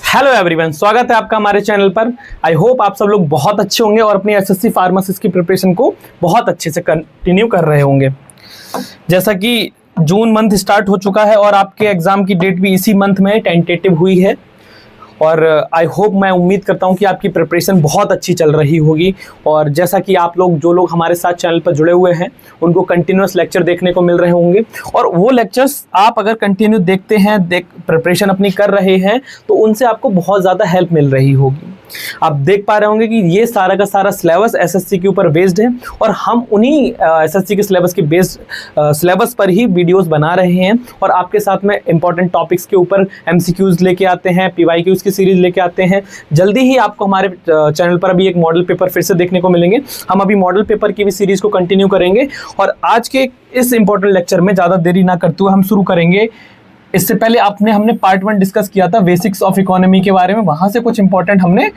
Hello everyone, स्वागत है आपका हमारे चैनल पर। आई होप आप सब लोग बहुत अच्छे होंगे और अपनी एसएससी फार्मासिस्ट की प्रिपरेशन को बहुत अच्छे से कंटिन्यू कर रहे होंगे। जैसा कि जून मंथ स्टार्ट हो चुका है और आपके एग्जाम की डेट भी इसी मंथ में टेंटेटिव हुई है और आई होप, मैं उम्मीद करता हूं कि आपकी प्रिपरेशन बहुत अच्छी चल रही होगी। और जैसा कि आप लोग जो लोग हमारे साथ चैनल पर जुड़े हुए हैं उनको कंटिन्यूस लेक्चर देखने को मिल रहे होंगे और वो लेक्चर्स आप अगर कंटिन्यू देखते हैं, प्रिपरेशन अपनी कर रहे हैं तो उनसे आपको बहुत ज़्यादा हेल्प मिल रही होगी। आप देख पा रहे होंगे कि ये सारा का सारा सिलेबस एसएससी के ऊपर बेस्ड है और हम उन्हीं एसएससी के सिलेबस के बेस्ड सिलेबस पर ही वीडियोस बना रहे हैं और आपके साथ में इंपॉर्टेंट टॉपिक्स के ऊपर एमसीक्यूज लेके आते हैं, पीवाईक्यूज की सीरीज लेके आते हैं। जल्दी ही आपको हमारे चैनल पर अभी एक मॉडल पेपर फिर से देखने को मिलेंगे। हम अभी मॉडल पेपर की भी सीरीज को कंटिन्यू करेंगे और आज के इस इंपॉर्टेंट लेक्चर में ज़्यादा देरी ना करते हुए हम शुरू करेंगे। इससे पहले हमने पार्ट 1 डिस्कस किया था बेसिक्स ऑफ इकोनॉमी के बारे में, वहां से कुछ इंपॉर्टेंट हमने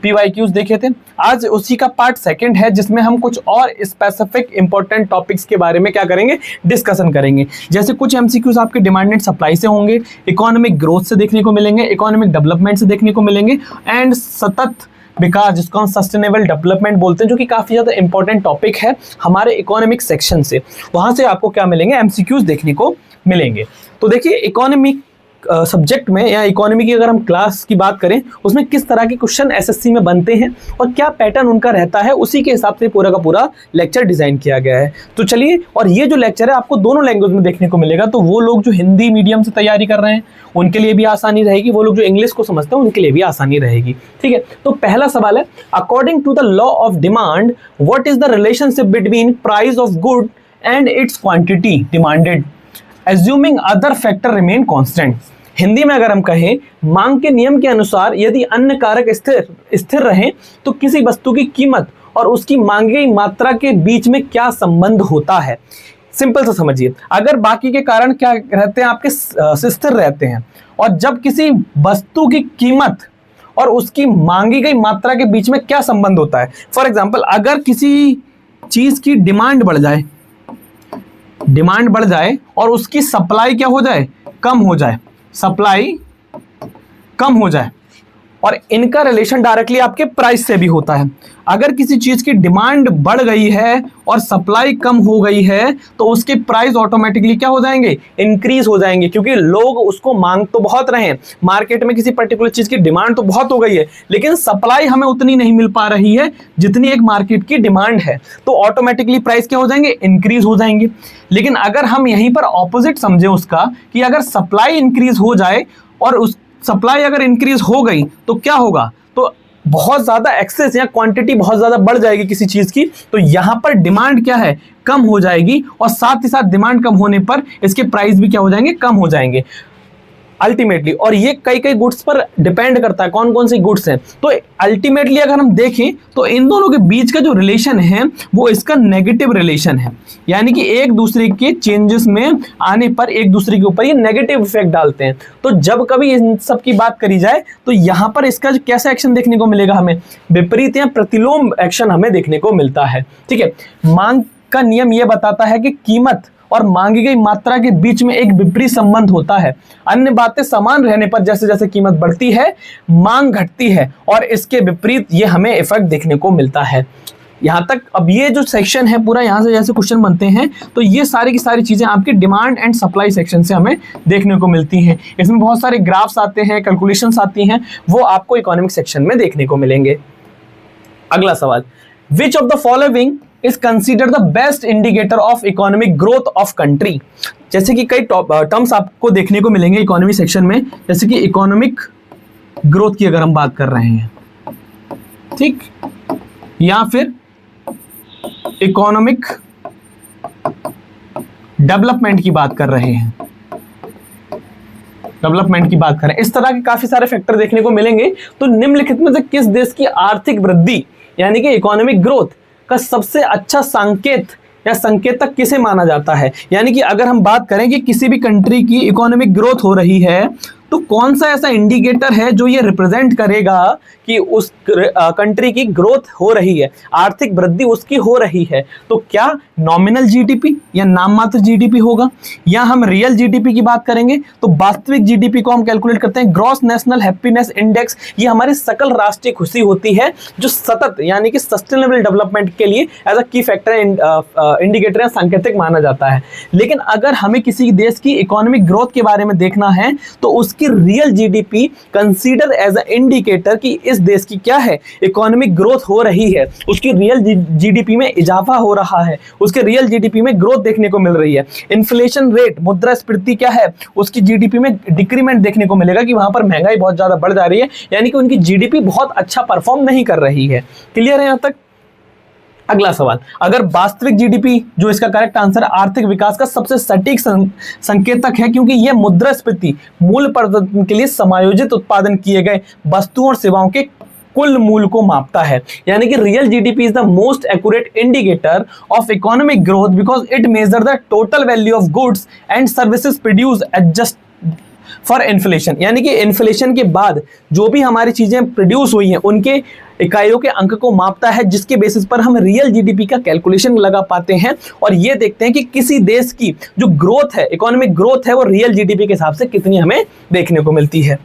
पीवाईक्यूज देखे थे। आज उसी का पार्ट 2 है जिसमें हम कुछ और स्पेसिफिक इंपॉर्टेंट टॉपिक्स के बारे में क्या करेंगे, डिस्कशन करेंगे। जैसे कुछ एमसीक्यूज आपके डिमांड एंड सप्लाई से होंगे, इकोनॉमिक ग्रोथ से देखने को मिलेंगे, इकोनॉमिक डेवलपमेंट से देखने को मिलेंगे एंड सतत विकास, जिसको हम सस्टेनेबल डेवलपमेंट बोलते हैं, जो कि काफ़ी ज़्यादा इंपॉर्टेंट टॉपिक है हमारे इकोनॉमिक सेक्शन से। वहाँ से आपको क्या मिलेंगे, एमसीक्यूज देखने को मिलेंगे। तो देखिए, इकोनॉमिक सब्जेक्ट में या इकोनॉमी की अगर हम क्लास की बात करें उसमें किस तरह के क्वेश्चन एसएससी में बनते हैं और क्या पैटर्न उनका रहता है, उसी के हिसाब से पूरा का पूरा लेक्चर डिज़ाइन किया गया है। तो चलिए, और ये जो लेक्चर है आपको दोनों लैंग्वेज में देखने को मिलेगा। तो वो लोग जो हिंदी मीडियम से तैयारी कर रहे हैं उनके लिए भी आसानी रहेगी, वो लोग जो इंग्लिश को समझते हैं उनके लिए भी आसानी रहेगी। ठीक है, तो पहला सवाल है, according to the law of demand what is the relationship between price of good and its quantity demanded assuming other factor remain constant. Hindi में अगर हम कहें, मांग के नियम के अनुसार यदि अन्य कारक स्थिर रहें तो किसी वस्तु की कीमत और उसकी मांगी गई मात्रा के बीच में क्या संबंध होता है। सिंपल से समझिए, अगर बाकी के कारण क्या रहते हैं, आपके स्थिर रहते हैं, और जब किसी वस्तु की कीमत और उसकी मांगी गई मात्रा के बीच में क्या संबंध होता है। फॉर एग्जाम्पल, अगर किसी चीज की डिमांड बढ़ जाए और उसकी सप्लाई क्या हो जाए, कम हो जाए, सप्लाई कम हो जाए, और इनका रिलेशन डायरेक्टली आपके प्राइस से भी होता है। अगर किसी चीज की डिमांड बढ़ गई है और सप्लाई कम हो गई है तो उसके प्राइस ऑटोमेटिकली क्या हो जाएंगे, इंक्रीज हो जाएंगे, क्योंकि लोग उसको मांग तो बहुत रहे हैं, मार्केट में किसी पर्टिकुलर चीज की डिमांड तो बहुत हो गई है लेकिन सप्लाई हमें उतनी नहीं मिल पा रही है जितनी एक मार्केट की डिमांड है, तो ऑटोमेटिकली प्राइस क्या हो जाएंगे, इंक्रीज हो जाएंगे। लेकिन अगर हम यहीं पर ऑपोजिट समझे उसका, कि अगर सप्लाई इंक्रीज हो जाए और उस सप्लाई अगर इंक्रीज हो गई तो क्या होगा, तो बहुत ज़्यादा एक्सेस या क्वांटिटी बहुत ज़्यादा बढ़ जाएगी किसी चीज़ की, तो यहाँ पर डिमांड क्या है, कम हो जाएगी, और साथ ही साथ डिमांड कम होने पर इसके प्राइस भी क्या हो जाएंगे, कम हो जाएंगे अल्टीमेटली। और ये कई गुड्स पर डिपेंड करता है, कौन कौन सी गुड्स हैं। तो अल्टीमेटली अगर हम देखें तो इन दोनों के बीच का जो रिलेशन है वो इसका नेगेटिव रिलेशन है, यानी कि एक दूसरे के चेंजेस में आने पर एक दूसरे के ऊपर ये नेगेटिव इफेक्ट डालते हैं। तो जब कभी इन सब की बात करी जाए तो यहाँ पर इसका कैसा एक्शन देखने को मिलेगा, हमें विपरीत या प्रतिलोम एक्शन हमें देखने को मिलता है। ठीक है, मांग का नियम ये बताता है कि कीमत और मांगी गई मात्रा के बीच में एक विपरीत संबंध होता है। अन्य बातें समान रहने पर जैसे जैसे कीमत बढ़ती है मांग घटती है, और इसके विपरीत ये हमें इफेक्ट देखने को मिलता है। यहाँ तक अब ये जो सेक्शन है पूरा, यहाँ से जैसे क्वेश्चन बनते हैं तो ये सारी की सारी चीजें आपके डिमांड एंड सप्लाई सेक्शन से हमें देखने को मिलती हैं। इसमें बहुत सारे ग्राफ्स आते हैं, कैलकुलेशंस आती हैं, वो आपको इकोनॉमिक सेक्शन में देखने को मिलेंगे। अगला सवाल, which of the following is considered the best indicator of economic growth of country। जैसे कि कई टर्म्स आपको देखने को मिलेंगे इकोनॉमी सेक्शन में, जैसे कि इकोनॉमिक ग्रोथ की अगर हम बात कर रहे हैं, ठीक, या फिर इकोनॉमिक डेवलपमेंट की बात कर रहे हैं, डेवलपमेंट की बात करें, इस तरह के काफी सारे फैक्टर देखने को मिलेंगे। तो निम्नलिखित में से किस देश की आर्थिक वृद्धि यानी कि इकोनॉमिक ग्रोथ का सबसे अच्छा संकेत या संकेतक किसे माना जाता है। यानी कि अगर हम बात करें कि किसी भी कंट्री की इकोनॉमिक ग्रोथ हो रही है तो तो कौन सा ऐसा इंडिकेटर है जो ये रिप्रेजेंट करेगा कि उस कंट्री की ग्रोथ हो रही है, आर्थिक वृद्धि उसकी हो रही है? तो क्या नॉमिनल जीडीपी या नाम मात्र जीडीपी होगा, या हम रियल जीडीपी की बात करेंगे तो वास्तविक जीडीपी को हम कैलकुलेट करते हैं ग्रॉस नेशनल हैप्पीनेस इंडेक्स। ये हमारी सकल राष्ट्रीय खुशी होती है जो सतत यानी कि सस्टेनेबल डेवलपमेंट के लिए एज अ की फैक्टर इंडिकेटर या सांकेतिक माना जाता है। लेकिन अगर हमें किसी देश की इकोनॉमिक ग्रोथ के बारे में देखना है तो उसकी real GDP consider as a indicator कि इस देश की क्या है, इकोनॉमिक ग्रोथ हो रही है, उसकी रियल जीडीपी में इजाफा हो रहा है, उसके रियल जीडीपी में ग्रोथ देखने को मिल रही है। इन्फ्लेशन रेट, मुद्रास्फीति क्या है, उसकी जीडीपी में डिक्रीमेंट देखने को मिलेगा कि वहां पर महंगाई बहुत ज्यादा बढ़ जा रही है, यानी कि उनकी जीडीपी बहुत अच्छा परफॉर्म नहीं कर रही है। क्लियर है यहां तक? अगला सवाल, अगर वास्तविक जीडीपी, जो इसका करेक्ट आंसर है, आर्थिक विकास का सबसे सटीक संकेतक है क्योंकि यह मुद्रास्फीति मूल्य परिवर्तन के लिए समायोजित उत्पादन किए गए वस्तुओं और सेवाओं के कुल मूल्य को मापता है। यानी कि real GDP is the most accurate indicator of economic growth because it measure the total value of goods and services produce adjust for inflation. यानी कि इन्फ्लेशन के बाद जो भी हमारी चीजें प्रोड्यूस हुई हैं उनके इकाइयों के अंक को मापता है, जिसके बेसिस पर हम रियल जीडीपी का कैलकुलेशन लगा पाते हैं और ये देखते हैं कि किसी देश की जो ग्रोथ है, इकोनॉमिक ग्रोथ है, वो रियल जीडीपी के हिसाब से कितनी हमें देखने को मिलती है।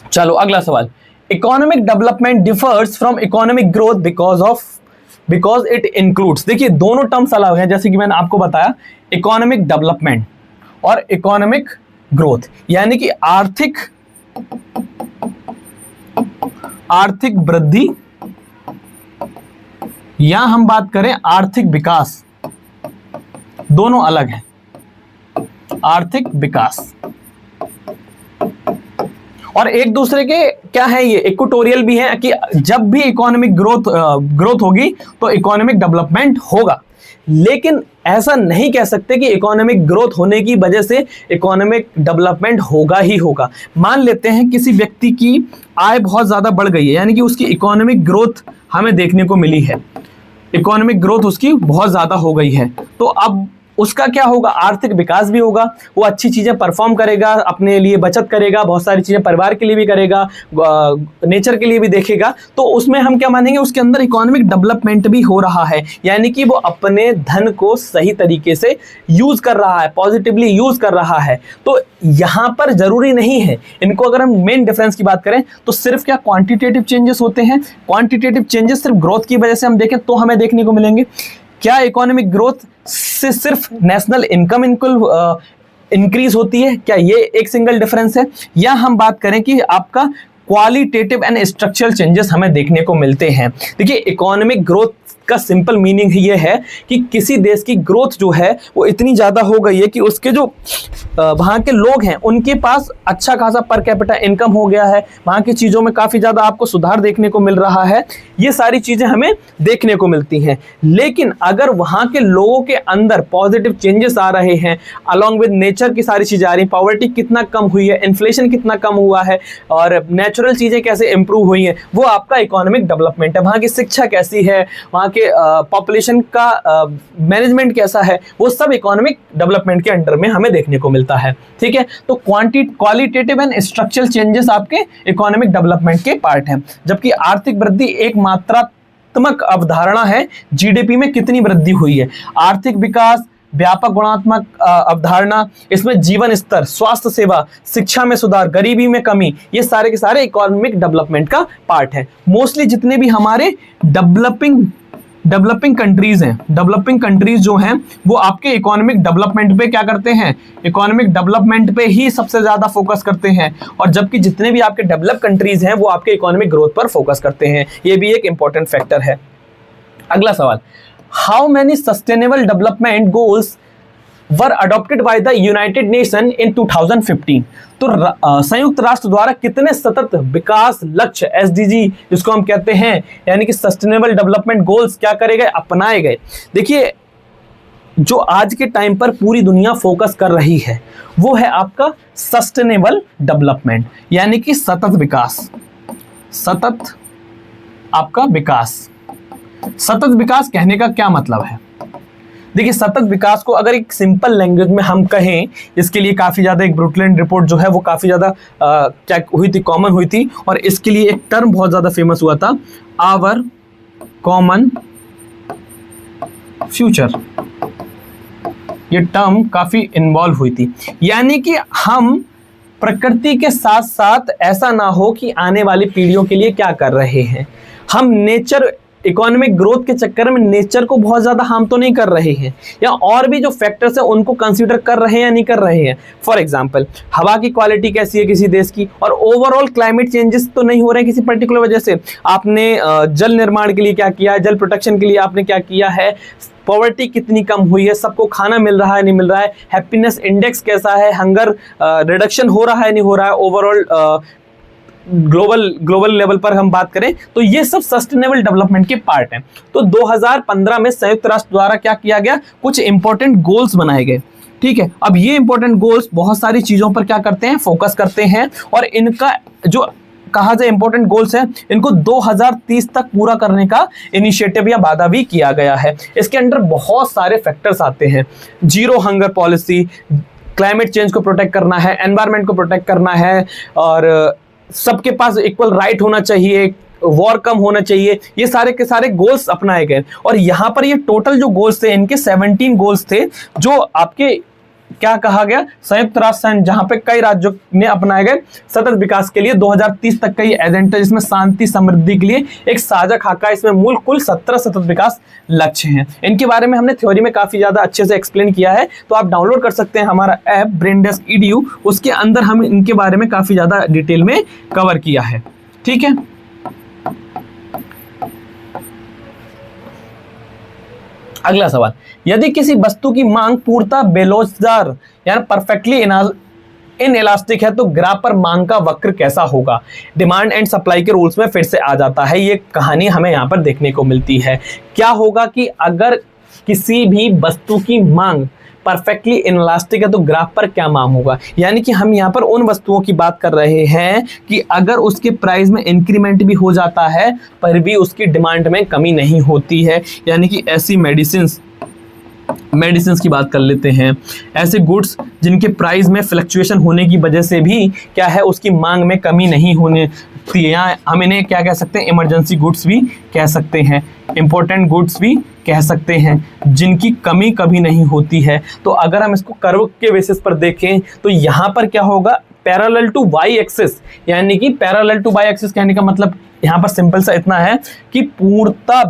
चलो अगला सवाल, economic development differs from economic growth because it includes. देखिए दोनों टर्म्स अलग हैं, जैसे कि मैंने आपको बताया, इकोनॉमिक डेवलपमेंट और इकोनॉमिक ग्रोथ, यानी कि आर्थिक वृद्धि या हम बात करें आर्थिक विकास, दोनों अलग हैं। आर्थिक विकास और एक दूसरे के क्या है, ये इक्वेटोरियल भी है कि जब भी इकोनॉमिक ग्रोथ होगी तो इकोनॉमिक डेवलपमेंट होगा। लेकिन ऐसा नहीं कह सकते कि इकोनॉमिक ग्रोथ होने की वजह से इकोनॉमिक डेवलपमेंट होगा ही होगा। मान लेते हैं किसी व्यक्ति की आय बहुत ज़्यादा बढ़ गई है, यानी कि उसकी इकोनॉमिक ग्रोथ हमें देखने को मिली है, इकोनॉमिक ग्रोथ उसकी बहुत ज़्यादा हो गई है, तो अब उसका क्या होगा, आर्थिक विकास भी होगा, वो अच्छी चीज़ें परफॉर्म करेगा, अपने लिए बचत करेगा, बहुत सारी चीज़ें परिवार के लिए भी करेगा, नेचर के लिए भी देखेगा, तो उसमें हम क्या मानेंगे, उसके अंदर इकोनॉमिक डेवलपमेंट भी हो रहा है, यानी कि वो अपने धन को सही तरीके से यूज़ कर रहा है, पॉजिटिवली यूज़ कर रहा है। तो यहाँ पर ज़रूरी नहीं है, इनको अगर हम मेन डिफरेंस की बात करें तो सिर्फ क्या क्वान्टिटेटिव चेंजेस होते हैं, क्वान्टिटेटिव चेंजेस सिर्फ ग्रोथ की वजह से हम देखें तो हमें देखने को मिलेंगे। क्या इकोनॉमिक ग्रोथ से सिर्फ नेशनल इनकम इंक्रीज होती है, क्या ये एक सिंगल डिफरेंस है, या हम बात करें कि आपका क्वालिटेटिव एंड स्ट्रक्चरल चेंजेस हमें देखने को मिलते हैं। देखिए इकोनॉमिक ग्रोथ का सिंपल मीनिंग ये है कि किसी देश की ग्रोथ जो है वो इतनी ज़्यादा हो गई है कि उसके जो वहाँ के लोग हैं उनके पास अच्छा खासा पर कैपिटा इनकम हो गया है, वहाँ की चीज़ों में काफ़ी ज़्यादा आपको सुधार देखने को मिल रहा है, ये सारी चीज़ें हमें देखने को मिलती हैं। लेकिन अगर वहाँ के लोगों के अंदर पॉजिटिव चेंजेस आ रहे हैं, अलॉन्ग विद नेचर की सारी चीज़ें आ रही हैं, पॉवर्टी कितना कम हुई है, इन्फ्लेशन कितना कम हुआ है और नेचुरल चीज़ें कैसे इंप्रूव हुई हैं, वो आपका इकोनॉमिक डेवलपमेंट है। वहाँ की शिक्षा कैसी है, वहाँ के पॉपुलेशन का मैनेजमेंट कैसा है, वो सब इकोनॉमिक डेवलपमेंट के अंडर में हमें देखने को मिलता है। ठीक है, तो क्वालिटेटिव एंड स्ट्रक्चरल चेंजेस आपके इकोनॉमिक डेवलपमेंट के पार्ट हैं, जबकि आर्थिक वृद्धि एक मात्रात्मक अवधारणा है, जीडीपी में कितनी वृद्धि हुई है। आर्थिक विकास व्यापक गुणात्मक अवधारणा, इसमें जीवन स्तर, स्वास्थ्य सेवा, शिक्षा में सुधार, गरीबी में कमी, ये सारे के सारे इकोनॉमिक डेवलपमेंट का पार्ट है। मोस्टली जितने भी हमारे डेवलपिंग कंट्रीज हैं, डेवलपिंग कंट्रीज जो हैं वो आपके इकोनॉमिक डेवलपमेंट पे क्या करते हैं, इकोनॉमिक डेवलपमेंट पे ही सबसे ज़्यादा फोकस करते हैं, और जबकि जितने भी आपके डेवलप कंट्रीज हैं वो आपके इकोनॉमिक ग्रोथ पर फोकस करते हैं। ये भी एक इंपॉर्टेंट फैक्टर है। अगला सवाल, how many sustainable development goals were adopted by the United nation in 2015। तो संयुक्त राष्ट्र द्वारा कितने सतत विकास लक्ष्य एसडीजी जिसको हम कहते हैं, यानी कि सस्टेनेबल डेवलपमेंट गोल्स क्या करे गए, अपनाए गए। देखिए जो आज के टाइम पर पूरी दुनिया फोकस कर रही है वो है आपका सस्टेनेबल डेवलपमेंट, यानी कि सतत विकास, सतत आपका विकास। सतत विकास कहने का क्या मतलब है, देखिए सतत विकास को अगर एक सिंपल लैंग्वेज में हम कहें, इसके लिए काफ़ी ज़्यादा एक ब्रुकलिन रिपोर्ट जो है वो काफ़ी ज़्यादा क्या हुई थी, कॉमन हुई थी, और इसके लिए एक टर्म बहुत ज़्यादा फेमस हुआ था, आवर कॉमन फ्यूचर। ये टर्म काफ़ी इन्वॉल्व हुई थी, यानी कि हम प्रकृति के साथ साथ ऐसा ना हो कि आने वाली पीढ़ियों के लिए क्या कर रहे हैं, हम नेचर इकोनॉमिक ग्रोथ के चक्कर में नेचर को बहुत ज़्यादा हार्म तो नहीं कर रहे हैं, या और भी जो फैक्टर्स हैं उनको कंसीडर कर रहे हैं या नहीं कर रहे हैं। फॉर एग्जांपल हवा की क्वालिटी कैसी है किसी देश की, और ओवरऑल क्लाइमेट चेंजेस तो नहीं हो रहे हैं किसी पर्टिकुलर वजह से। आपने जल निर्माण के लिए क्या किया है, जल प्रोटेक्शन के लिए आपने क्या किया है, पॉवर्टी कितनी कम हुई है, सबको खाना मिल रहा है नहीं मिल रहा है, हैप्पीनेस इंडेक्स कैसा है, हंगर रिडक्शन हो रहा है नहीं हो रहा है, ओवरऑल ग्लोबल लेवल पर हम बात करें तो ये सब सस्टेनेबल डेवलपमेंट के पार्ट हैं। तो 2015 में संयुक्त राष्ट्र द्वारा क्या किया गया, कुछ इंपॉर्टेंट गोल्स बनाए गए। ठीक है, अब ये इंपॉर्टेंट गोल्स बहुत सारी चीजों पर क्या करते हैं, फोकस करते हैं, और इनका जो कहा जाए इंपॉर्टेंट गोल्स है, इनको 2030 तक पूरा करने का इनिशिएटिव या वादा भी किया गया है। इसके अंदर बहुत सारे फैक्टर्स आते हैं, zero hunger policy, climate change को प्रोटेक्ट करना है, एनवायरमेंट को प्रोटेक्ट करना है, और सबके पास इक्वल राइट होना चाहिए, वॉर कम होना चाहिए, ये सारे के सारे गोल्स अपनाए गए। और यहाँ पर ये टोटल जो गोल्स थे, इनके 17 गोल्स थे जो आपके क्या कहा गया, संयुक्त राष्ट्र संघ, जहां पे कई राज्यों ने अपनाए गए सतत विकास के लिए 2030 तक का ये एजेंडा, जिसमें शांति समृद्धि के लिए एक साझा खाका, इसमें मूल कुल 17 सतत विकास लक्ष्य हैं। इनके बारे में हमने थ्योरी में काफी ज्यादा अच्छे से एक्सप्लेन किया है, तो आप डाउनलोड कर सकते हैं हमारा ऐप ब्रेनडेस्क EDU, उसके अंदर हम इनके बारे में काफी ज्यादा डिटेल में कवर किया है। ठीक है, अगला सवाल, यदि किसी वस्तु की मांग पूर्णतः बेलोचदार यानी परफेक्टली इनइलास्टिक है तो ग्राफ पर मांग का वक्र कैसा होगा। डिमांड एंड सप्लाई के रूल्स में फिर से आ जाता है, ये कहानी हमें यहाँ पर देखने को मिलती है। क्या होगा कि अगर किसी भी वस्तु की मांग परफेक्टली इनइलास्टिक है तो ग्राफ पर क्या मांग होगा, यानी कि हम यहाँ पर उन वस्तुओं की बात कर रहे हैं कि अगर उसके प्राइस में इंक्रीमेंट भी हो जाता है पर भी उसकी डिमांड में कमी नहीं होती है, यानी कि ऐसी मेडिसिन की बात कर लेते हैं, ऐसे गुड्स जिनके प्राइस में फ्लक्चुएशन होने की वजह से भी क्या है, उसकी मांग में कमी नहीं होने थी, या हम इन्हें क्या कह सकते हैं, इमरजेंसी गुड्स भी कह सकते हैं, इंपॉर्टेंट गुड्स भी कह सकते हैं, जिनकी कमी कभी नहीं होती है। तो अगर हम इसको कर्व के बेसिस पर देखें तो यहाँ पर क्या होगा, पैरेलल टू वाई एक्सिस, यानी कि पैरेलल टू वाई एक्सिस कहने का मतलब यहाँ पर सिंपल सा इतना है कि पूर्णतः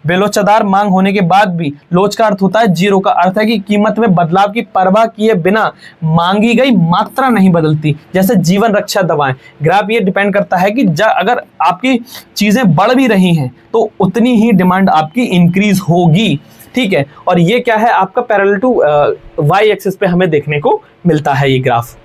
बेलोचदार मांग होने के बाद भी, लोच का अर्थ होता है जीरो, का अर्थ है कि कीमत में बदलाव की परवाह किए बिना मांगी गई मात्रा नहीं बदलती, जैसे जीवन रक्षा दवाएं। ग्राफ ये डिपेंड करता है कि अगर आपकी चीजें बढ़ भी रही हैं तो उतनी ही डिमांड आपकी इंक्रीज होगी। ठीक है, और ये क्या है, आपका पैरेलल टू वाई एक्सिस पे हमें देखने को मिलता है ये ग्राफ।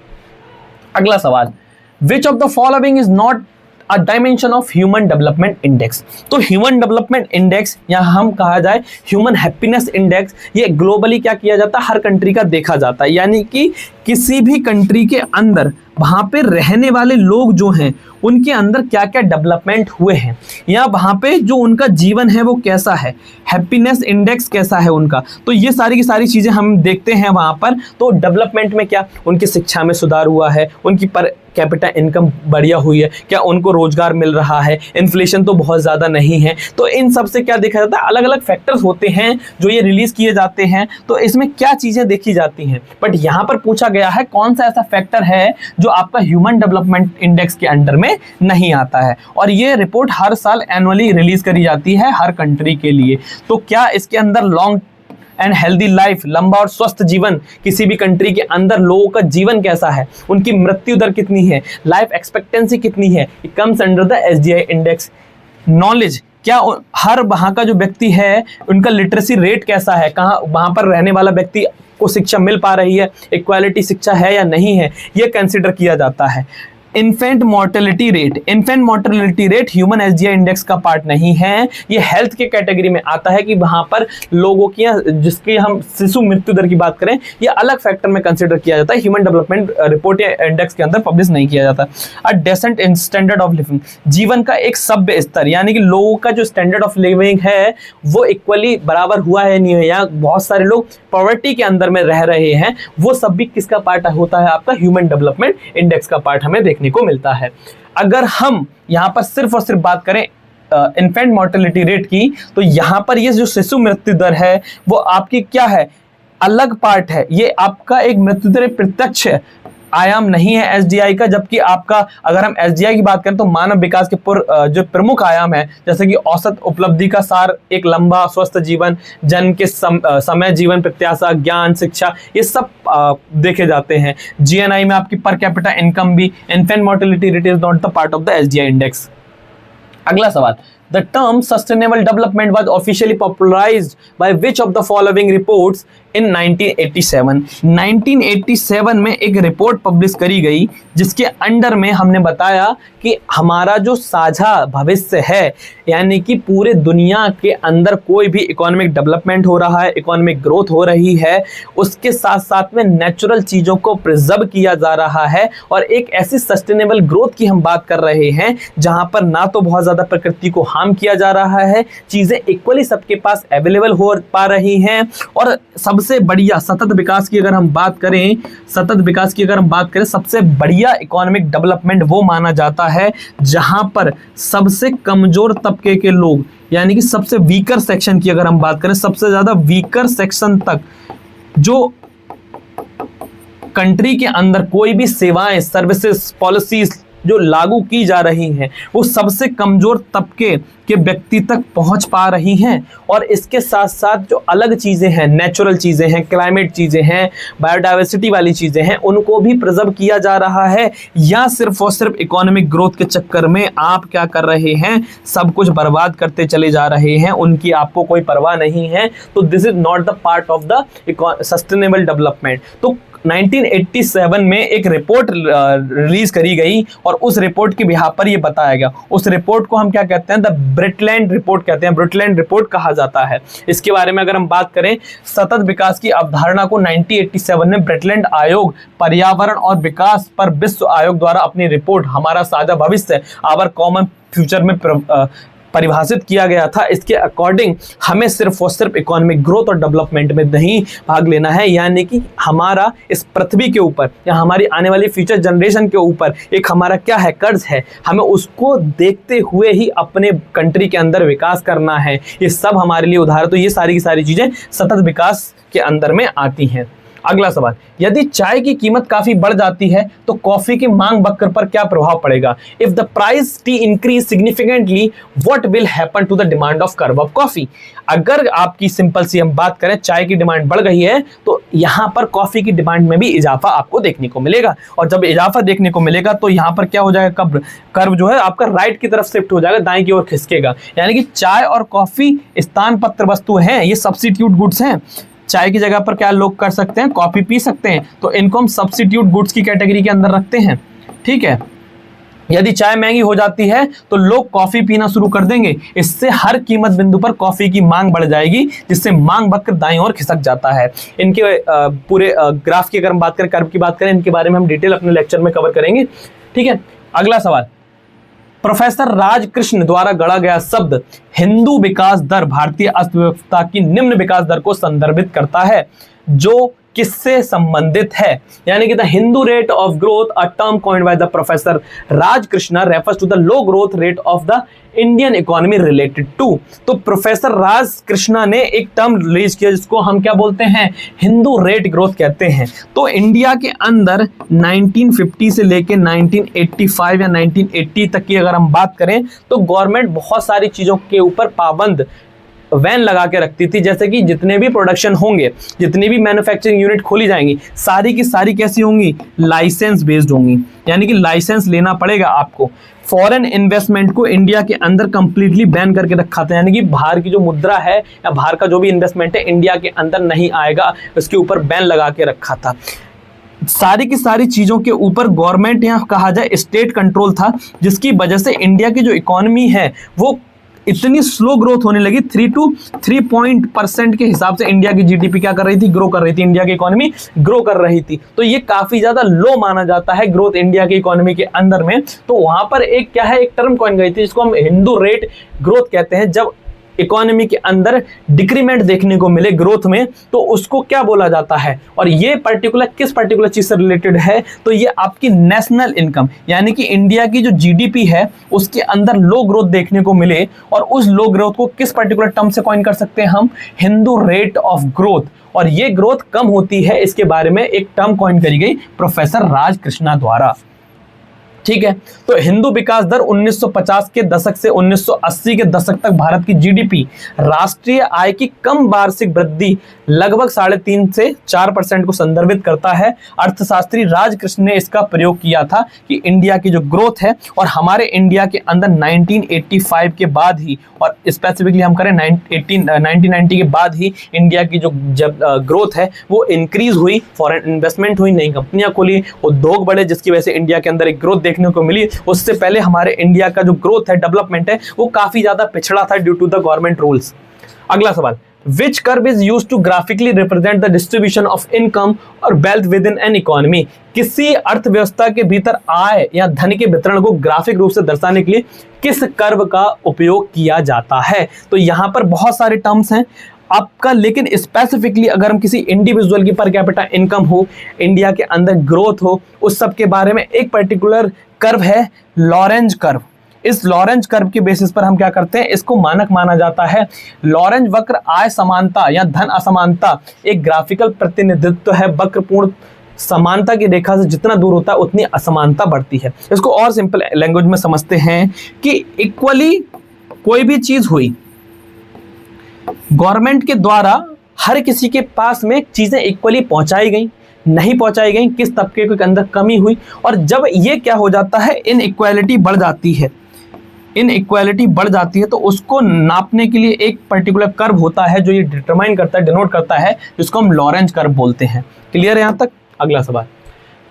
अगला सवाल, which of the following is not a dimension of human development index. तो ह्यूमन डेवलपमेंट इंडेक्स या हम कहा जाए ह्यूमन हैप्पीनेस इंडेक्स, ये ग्लोबली क्या किया जाता है, हर कंट्री का देखा जाता है, यानी कि किसी भी कंट्री के अंदर वहाँ पे रहने वाले लोग जो हैं उनके अंदर क्या क्या डेवलपमेंट हुए हैं, या वहाँ पे जो उनका जीवन है वो कैसा है, हैप्पीनेस इंडेक्स कैसा है उनका। तो ये सारी की सारी चीज़ें हम देखते हैं वहाँ पर। तो डेवलपमेंट में क्या, उनकी शिक्षा में सुधार हुआ है, उनकी पर कैपिटा इनकम बढ़िया हुई है, क्या उनको रोजगार मिल रहा है, इन्फ्लेशन तो बहुत ज़्यादा नहीं है। तो इन सब से क्या देखा जाता है, अलग अलग फैक्टर्स होते हैं जो ये रिलीज किए जाते हैं, तो इसमें क्या चीज़ें देखी जाती हैं। बट यहाँ पर पूछा गया है कौन सा ऐसा फैक्टर है जो आपका ह्यूमन डेवलपमेंट इंडेक्स के अंडर में नहीं आता है, और ये रिपोर्ट हर साल एनुअली रिलीज करी जाती है हर कंट्री के लिए। तो क्या इसके अंदर लॉन्ग एंड हेल्दी लाइफ, लंबा और स्वस्थ जीवन, किसी भी कंट्री के अंदर लोगों का जीवन कैसा है, उनकी मृत्यु दर कितनी है, लाइफ एक्सपेक्टेंसी कितनी है, it comes under the SGI index. Knowledge, क्या हर वहाँ का जो व्यक्ति है उनका लिटरेसी रेट कैसा है, कहाँ वहाँ पर रहने वाला व्यक्ति को शिक्षा मिल पा रही है, इक्वालिटी शिक्षा है या नहीं है, ये कंसिडर किया जाता है। Infant mortality rate human SDI index का पार्ट नहीं है। ये हेल्थ के कैटेगरी में आता है कि वहां पर लोगों की, जिसकी हम शिशु मृत्यु दर की बात करें, ये अलग फैक्टर में कंसीडर किया जाता है, ह्यूमन डेवलपमेंट रिपोर्ट या इंडेक्स के अंदर पब्लिश नहीं किया जाता। अ डेसेंट स्टैंडर्ड ऑफ लिविंग, जीवन का एक सभ्य स्तर, यानी कि लोगों का जो स्टैंडर्ड ऑफ लिविंग है वो इक्वली बराबर हुआ है नहीं है, या बहुत सारे लोग पॉवर्टी के अंदर में रह रहे हैं, वो सब भी किसका पार्ट होता है? आपका ह्यूमन डेवलपमेंट इंडेक्स का पार्ट हमें देखने को मिलता है। अगर हम यहां पर सिर्फ और सिर्फ बात करें इन्फेंट मोर्टेलिटी रेट की, तो यहां पर ये जो शिशु मृत्यु दर है वो आपकी क्या है? अलग पार्ट है। ये आपका एक मृत्यु दर प्रत्यक्ष आयाम नहीं है एसडीआई का, जबकि आपका अगर हम एसडीआई की बात करें तो मानव विकास के जो प्रमुख आयाम है, जैसे कि औसत उपलब्धि का सार, एक लंबा स्वस्थ जीवन, जन्म के समय जीवन प्रत्याशा, ज्ञान, शिक्षा, ये सब देखे जाते हैं। जीएनआई में आपकी पर कैपिटा इनकम भी। Infant mortality rate is not the part of the SDI index. अगला सवाल, The term sustainable development was officially popularized by which of the following reports in 1987? 1987 में एक रिपोर्ट पब्लिश करी गई जिसके अंडर में हमने बताया कि हमारा जो साझा भविष्य है, यानी कि पूरे दुनिया के अंदर कोई भी इकोनॉमिक डेवलपमेंट हो रहा है, इकोनॉमिक ग्रोथ हो रही है, उसके साथ साथ में नेचुरल चीज़ों को प्रिजर्व किया जा रहा है, और एक ऐसी सस्टेनेबल ग्रोथ की हम बात कर रहे हैं जहां पर ना तो बहुत ज़्यादा प्रकृति को हार्म किया जा रहा है, चीज़ें इक्वली सबके पास अवेलेबल हो पा रही हैं, और सबसे बढ़िया सतत विकास की अगर हम बात करें, सबसे बढ़िया इकोनॉमिक डेवलपमेंट वो माना जाता है जहां पर सबसे कमजोर तबके के लोग, यानी कि सबसे वीकर सेक्शन की अगर हम बात करें, सबसे ज्यादा वीकर सेक्शन तक जो कंट्री के अंदर कोई भी सेवाएं, सर्विसेज, पॉलिसीज जो लागू की जा रही हैं वो सबसे कमजोर तबके के व्यक्ति तक पहुंच पा रही हैं, और इसके साथ साथ जो अलग चीज़ें हैं, नेचुरल चीज़ें हैं, क्लाइमेट चीज़ें हैं, बायोडाइवर्सिटी वाली चीज़ें हैं, उनको भी प्रिजर्व किया जा रहा है, या सिर्फ और सिर्फ इकोनॉमिक ग्रोथ के चक्कर में आप क्या कर रहे हैं? सब कुछ बर्बाद करते चले जा रहे हैं, उनकी आपको कोई परवाह नहीं है। तो this is not the part of the sustainable development. तो 1987 में एक रिपोर्ट रिलीज करी गई और उस रिपोर्ट के बिहाफ पर ये बताया गया। उस रिपोर्ट को हम क्या कहते हैं? द ब्रिटलैंड रिपोर्ट कहते हैं, ब्रिटलैंड रिपोर्ट कहा जाता है। इसके बारे में अगर हम बात करें, सतत विकास की अवधारणा को 1987 में ब्रिटलैंड आयोग पर्यावरण और विकास पर विश्व आयोग द्वारा अपनी रिपोर्ट हमारा साझा भविष्य, आवर कॉमन फ्यूचर में परिभाषित किया गया था। इसके अकॉर्डिंग हमें सिर्फ और सिर्फ इकोनॉमिक ग्रोथ और डेवलपमेंट में नहीं भाग लेना है, यानी कि हमारा इस पृथ्वी के ऊपर या हमारी आने वाली फ्यूचर जनरेशन के ऊपर एक हमारा क्या है? कर्ज है। हमें उसको देखते हुए ही अपने कंट्री के अंदर विकास करना है। ये सब हमारे लिए उदाहरण, तो ये सारी की सारी चीज़ें सतत विकास के अंदर में आती हैं। अगला सवाल, यदि चाय की कीमत काफी बढ़ जाती है तो कॉफी की मांग वक्र पर क्या प्रभाव पड़ेगा? If the price tea increase significantly what will happen to the demand of curve of coffee? अगर आपकी सिंपल सी हम बात करें, चाय की डिमांड बढ़ गई है तो यहां पर कॉफी की डिमांड में भी इजाफा आपको देखने को मिलेगा, और जब इजाफा देखने को मिलेगा तो यहां पर क्या हो जाएगा? कर्व जो है आपका राइट की तरफ शिफ्ट हो जाएगा, दाएं की ओर खिसकेगा। यानी कि चाय और कॉफी स्थान पत्र वस्तु हैं, ये सब्स्टिट्यूट गुड्स हैं। चाय की जगह पर क्या लोग कर सकते हैं? कॉफी पी सकते हैं, तो इनको हम सब्स्टिट्यूट गुड्स की कैटेगरी के अंदर रखते हैं। ठीक है, यदि चाय महंगी हो जाती है तो लोग कॉफी पीना शुरू कर देंगे, इससे हर कीमत बिंदु पर कॉफी की मांग बढ़ जाएगी, जिससे मांग वक्र दाईं ओर खिसक जाता है। इनके पूरे ग्राफ की अगर हम बात करें, कर्व की बात करें, इनके बारे में हम डिटेल अपने लेक्चर में कवर करेंगे। ठीक है, अगला सवाल, प्रोफेसर राजकृष्ण द्वारा गढ़ा गया शब्द हिंदू विकास दर भारतीय अर्थव्यवस्था की निम्न विकास दर को संदर्भित करता है, जो किससे संबंधित है? यानी कि the Hindu rate of growth, a term coined by the professor Raj Krishna, refers to the low growth rate of the Indian economy related to. तो प्रोफेसर राजकृष्ण ने एक टर्म रिलीज किया जिसको हम क्या बोलते हैं? हिंदू रेट ग्रोथ कहते हैं। तो इंडिया के अंदर 1950 से लेके 1985 या 1980 तक की अगर हम बात करें तो गवर्नमेंट बहुत सारी चीज़ों के ऊपर पाबंद वैन लगा के रखती थी, जैसे कि जितने भी प्रोडक्शन होंगे, जितनी भी मैन्युफैक्चरिंग यूनिट खोली जाएंगी, सारी की सारी कैसी होंगी? लाइसेंस बेस्ड होंगी, यानी कि लाइसेंस लेना पड़ेगा आपको। फॉरेन इन्वेस्टमेंट को इंडिया के अंदर कंप्लीटली बैन करके रखा था, यानी कि बाहर की जो मुद्रा है या बाहर का जो भी इन्वेस्टमेंट है इंडिया के अंदर नहीं आएगा, उसके ऊपर बैन लगा के रखा था। सारी की सारी चीजों के ऊपर गवर्नमेंट या कहा जाए स्टेट कंट्रोल था, जिसकी वजह से इंडिया की जो इकोनॉमी है वो इतनी स्लो ग्रोथ होने लगी। 3% के हिसाब से इंडिया की जीडीपी क्या कर रही थी, ग्रो कर रही थी, इंडिया की इकोनॉमी ग्रो कर रही थी। तो ये काफी ज्यादा लो माना जाता है ग्रोथ इंडिया की इकोनॉमी के अंदर में। तो वहां पर एक क्या है, एक टर्म कॉइन गई थी जिसको हम हिंदू रेट ग्रोथ कहते हैं। जब इकोनॉमी के अंदर डिक्रीमेंट देखने को मिले ग्रोथ में, तो उसको क्या बोला जाता है। और ये पर्टिकुलर किस पर्टिकुलर चीज से रिलेटेड है, तो ये आपकी नेशनल इनकम, यानी कि इंडिया की जो जीडीपी है उसके अंदर लो ग्रोथ देखने को मिले, और उस लो ग्रोथ को किस पर्टिकुलर टर्म से कॉइन कर सकते हैं हम, हिंदू रेट ऑफ ग्रोथ। और ये ग्रोथ कम होती है, इसके बारे में एक टर्म कॉइन करी गई प्रोफेसर राज कृष्णा द्वारा। ठीक है, तो हिंदू विकास दर 1950 के दशक से 1980 के दशक तक भारत की जीडीपी राष्ट्रीय आय की कम वार्षिक वृद्धि लगभग 3.5 से 4% को संदर्भित करता है। अर्थशास्त्री राजकृष्ण ने इसका प्रयोग किया था कि इंडिया की जो ग्रोथ है, और हमारे इंडिया के अंदर 1985 के बाद ही, और स्पेसिफिकली हम करें 1990 के बाद ही इंडिया की जो ग्रोथ है वो इंक्रीज हुई, फॉरेन इन्वेस्टमेंट हुई, नई कंपनियां खुली, उद्योग बढ़े, जिसकी वजह से इंडिया के अंदर एक ग्रोथ देखने को मिली। उससे पहले हमारे इंडिया का जो ग्रोथ है, डेवलपमेंट है, वो काफी ज्यादा पिछड़ा था due to the government rules. अगला सवाल, Which curve is used to graphically represent the distribution of income और wealth within an economy? किसी अर्थव्यवस्था के भीतर आय या धन के वितरण को ग्राफिक रूप से दर्शाने के लिए किस कर्व का उपयोग किया जाता है? तो यहां पर बहुत सारे टर्म्स हैं आपका, लेकिन स्पेसिफिकली अगर हम किसी इंडिविजुअल की पर कैपिटा इनकम हो, इंडिया के अंदर ग्रोथ हो, उस सब के बारे में एक पर्टिकुलर कर्व है लॉरेंज कर्व। इस लॉरेंज कर्व के बेसिस पर हम क्या करते हैं, इसको मानक माना जाता है। लॉरेंज वक्र आय समानता या धन असमानता एक ग्राफिकल प्रतिनिधित्व है। वक्रपूर्ण समानता की रेखा से जितना दूर होता है उतनी असमानता बढ़ती है। इसको और सिंपल लैंग्वेज में समझते हैं कि इक्वली कोई भी चीज हुई, गवर्नमेंट के द्वारा हर किसी के पास में चीजें इक्वली पहुंचाई गई, नहीं पहुंचाई गई, किस तबके के अंदर कमी हुई, और जब ये क्या हो जाता है, इनइक्वालिटी बढ़ जाती है, इनइक्वालिटी बढ़ जाती है, तो उसको नापने के लिए एक पर्टिकुलर कर्व होता है जो ये डिटरमाइन करता है, डिनोट करता है, जिसको हम लॉरेंज कर्व बोलते हैं। क्लियर है यहां तक? अगला सवाल,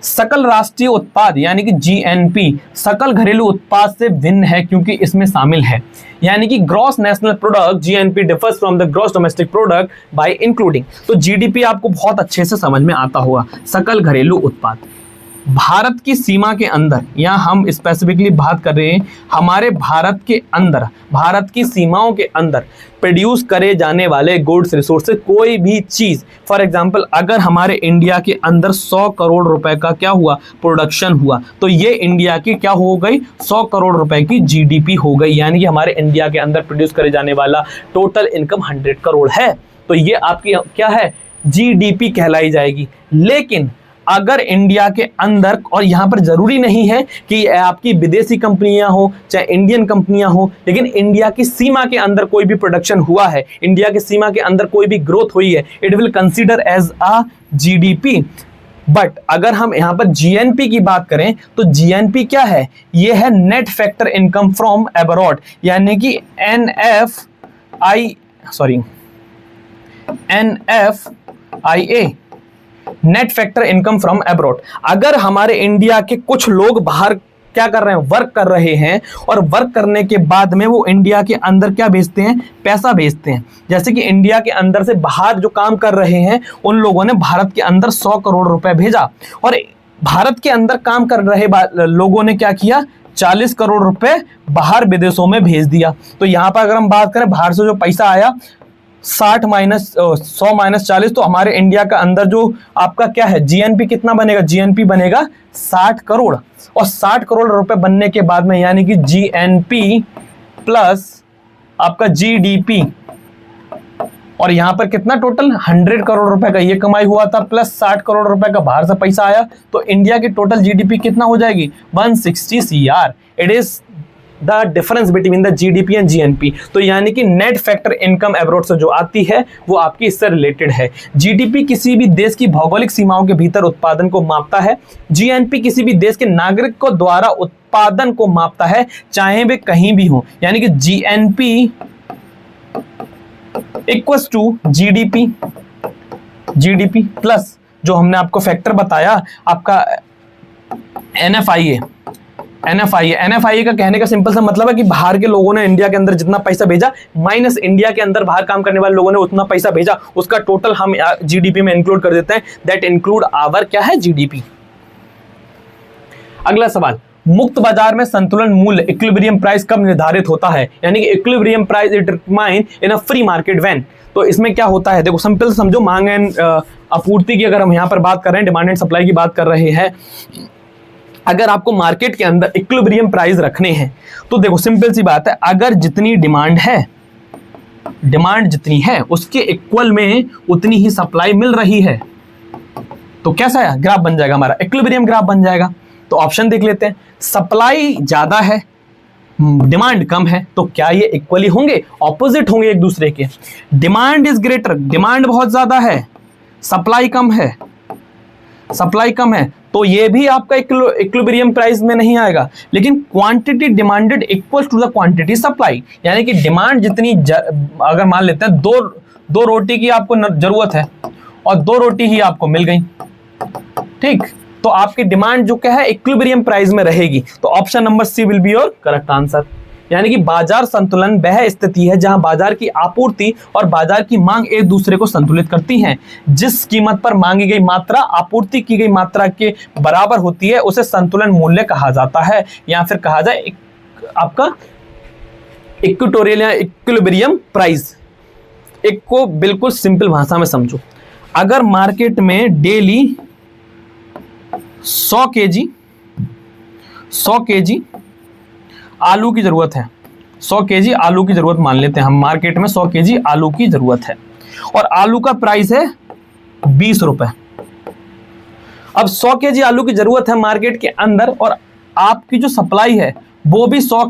सकल राष्ट्रीय उत्पाद यानी कि जीएनपी सकल घरेलू उत्पाद से भिन्न है क्योंकि इसमें शामिल है, यानी कि gross national product GNP differs from the gross domestic product bye including. तो जीडीपी आपको बहुत अच्छे से समझ में आता होगा। सकल घरेलू उत्पाद भारत की सीमा के अंदर, या हम स्पेसिफिकली बात कर रहे हैं हमारे भारत के अंदर, भारत की सीमाओं के अंदर प्रोड्यूस करे जाने वाले गुड्स रिसोर्सेज, कोई भी चीज, फॉर एग्जांपल अगर हमारे इंडिया के अंदर 100 करोड़ रुपए का क्या हुआ, प्रोडक्शन हुआ, तो ये इंडिया की क्या हो गई, 100 करोड़ रुपए की जीडीपी हो गई, यानी कि हमारे इंडिया के अंदर प्रोड्यूस करे जाने वाला टोटल इनकम 100 करोड़ है। तो ये आपकी क्या है, जीडीपी कहलाई जाएगी। लेकिन अगर इंडिया के अंदर, और यहां पर जरूरी नहीं है कि आपकी विदेशी कंपनियां हो चाहे इंडियन कंपनियां हो, लेकिन इंडिया की सीमा के अंदर कोई भी प्रोडक्शन हुआ है, इंडिया की सीमा के अंदर कोई भी ग्रोथ हुई है, it will consider as a GDP. But अगर हम यहां पर जीएनपी की बात करें तो जीएनपी क्या है, ये है net factor income from abroad, यानी कि NFIA, net factor income from abroad. अगर हमारे इंडिया के कुछ लोग बाहर क्या कर रहे हैं, वर्क कर रहे हैं, और वर्क करने के बाद में वो इंडिया के अंदर क्या भेजते हैं, पैसा भेजते हैं। जैसे कि इंडिया के अंदर से बाहर जो काम कर रहे हैं उन लोगों ने भारत के अंदर 100 करोड़ रुपए भेजा, और भारत के अंदर काम कर रहे लोगों ने क्या किया, 40 करोड़ रुपए बाहर विदेशों में भेज दिया। तो यहां पर अगर हम बात करें, बाहर से जो पैसा आया 100 माइनस 40, तो हमारे इंडिया का अंदर जो आपका क्या है, जीएनपी कितना बनेगा, जीएनपी बनेगा 60 करोड़, और 60 करोड़ रुपए बनने के बाद में, यानी कि जीएनपी प्लस आपका जीडीपी, और यहां पर कितना टोटल 100 करोड़ रुपए का ये कमाई हुआ था, प्लस 60 करोड़ रुपए का बाहर से पैसा आया, तो इंडिया की टोटल जीडीपी कितना हो जाएगी, 160 CR। It is the difference between the GDP and GNP. तो यानी कि नेट फैक्टर इनकम अब्रॉड से जो आती है वो आपकी इससे रिलेटेड है। जीडीपी किसी भी देश की भौगोलिक सीमाओं के भीतर उत्पादन को मापता है, जीएनपी किसी भी देश के नागरिकों द्वारा उत्पादन को मापता है, चाहे वे कहीं भी हो, यानी कि GNP equals to GDP plus जो हमने आपको फैक्टर बताया आपका NFIA का कहने का सिंपल सा मतलब है कि बाहर के लोगों ने इंडिया के अंदर जितना पैसा भेजा माइनस इंडिया के अंदर बाहर काम करने वाले लोगों ने उतना पैसा भेजा, उसका टोटल हम जीडीपी में इंक्लूड कर देते हैं। दैट इंक्लूड आवर क्या है, जीडीपी। अगला सवाल, मुक्त बाजार में संतुलन मूल्य इक्विलिब्रियम प्राइस कब निर्धारित होता है? यानी कि equilibrium price it determine in a free market when. तो इसमें क्या होता है, देखो सिंपल समझो, मांग एंड आपूर्ति की अगर हम यहां पर बात कर रहे हैं, डिमांड एंड सप्लाई की बात कर रहे हैं, अगर आपको मार्केट के अंदर इक्विलिब्रियम प्राइस रखने हैं तो देखो सिंपल सी बात है, अगर जितनी डिमांड जितनी है उसके इक्वल में उतनी ही सप्लाई मिल रही है तो कैसा है ग्राफ बन जाएगा, हमारा इक्विलिब्रियम ग्राफ बन जाएगा। तो ऑप्शन देख लेते हैं, सप्लाई ज्यादा है डिमांड कम है, तो क्या ये इक्वली होंगे, ऑपोजिट होंगे एक दूसरे के। डिमांड इज ग्रेटर, डिमांड बहुत ज्यादा है, सप्लाई कम है, तो ये भी आपका इक्विलिब्रियम प्राइस में नहीं आएगा। लेकिन quantity demanded equal to the quantity supply, यानी कि डिमांड जितनी अगर मान लेते हैं दो रोटी की आपको जरूरत है और 2 रोटी ही आपको मिल गई, ठीक, तो आपकी डिमांड जो क्या है इक्विलिब्रियम प्राइस में रहेगी। तो option number C will be your correct answer. यानी कि बाजार संतुलन वह स्थिति है जहां बाजार की आपूर्ति और बाजार की मांग एक दूसरे को संतुलित करती हैं। जिस कीमत पर मांगी गई मात्रा आपूर्ति की गई मात्रा के बराबर होती है उसे संतुलन मूल्य कहा जाता है, या फिर कहा जाए आपका इक्विटोरियल या इक्विलिब्रियम प्राइस। एक को बिल्कुल सिंपल भाषा में समझो, अगर मार्केट में डेली 100 केजी आलू की जरूरत है, 100 केजी आलू की जरूरत मान लेते हैं हम, मार्केट में 100 केजी आलू की जरूरत है और आलू का प्राइस है 20 रुपए। अब 100 केजी आलू की जरूरत है मार्केट के अंदर और आपकी जो सप्लाई है वो भी 100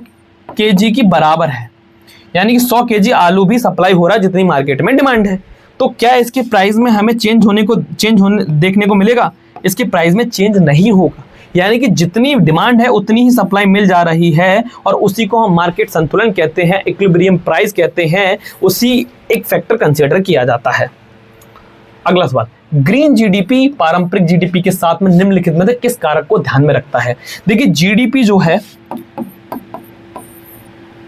केजी की बराबर है, यानी कि 100 केजी आलू भी सप्लाई हो रहा है जितनी मार्केट में डिमांड है। तो क्या इसके प्राइस में हमें चेंज होने देखने को मिलेगा? इसके प्राइस में चेंज नहीं होगा, यानी कि जितनी डिमांड है उतनी ही सप्लाई मिल जा रही है और उसी को हम मार्केट संतुलन कहते हैं, इक्विलिब्रियम प्राइस कहते हैं, उसी एक फैक्टर कंसीडर किया जाता है। अगला सवाल, ग्रीन जीडीपी पारंपरिक जीडीपी के साथ में निम्नलिखित में से किस कारक को ध्यान में रखता है? देखिए जीडीपी जो है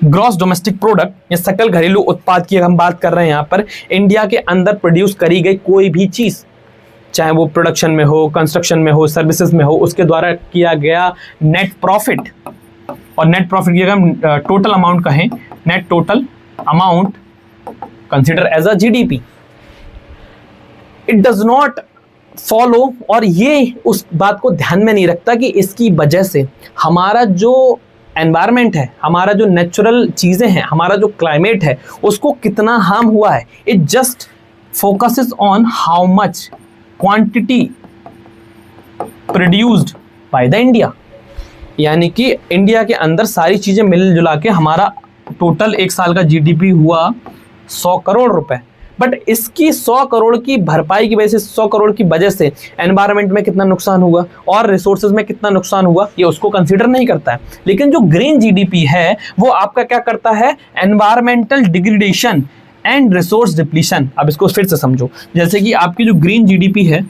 ग्रॉस डोमेस्टिक प्रोडक्ट या सकल घरेलू उत्पाद की हम बात कर रहे हैं, यहां पर इंडिया के अंदर प्रोड्यूस करी गई कोई भी चीज, चाहे वो प्रोडक्शन में हो, कंस्ट्रक्शन में हो, सर्विसेज में हो, उसके द्वारा किया गया नेट प्रॉफिट, और नेट प्रॉफिट की हम टोटल अमाउंट कहें, net total amount consider as a GDP. It does not follow, और ये उस बात को ध्यान में नहीं रखता कि इसकी वजह से हमारा जो एनवायरमेंट है, हमारा जो नेचुरल चीजें हैं, हमारा जो क्लाइमेट है उसको कितना हार्म हुआ है। It just focuses on how much quantity produced by the India, यानी कि इंडिया के अंदर सारी चीजें मिलजुला के हमारा टोटल एक साल का जीडीपी हुआ 100 करोड़ रुपए, बट इसकी 100 करोड़ की भरपाई की वजह से, 100 करोड़ की वजह से एनवायरनमेंट में कितना नुकसान हुआ और रिसोर्सेज में कितना नुकसान हुआ, ये उसको कंसीडर नहीं करता है। लेकिन जो ग्रीन जीडीपी है वो आपका क्या करता है, environmental degradation and resource depletion. अब इसको फिर से समझो, जैसे कि आपकी जो ग्रीन जीडीपी है,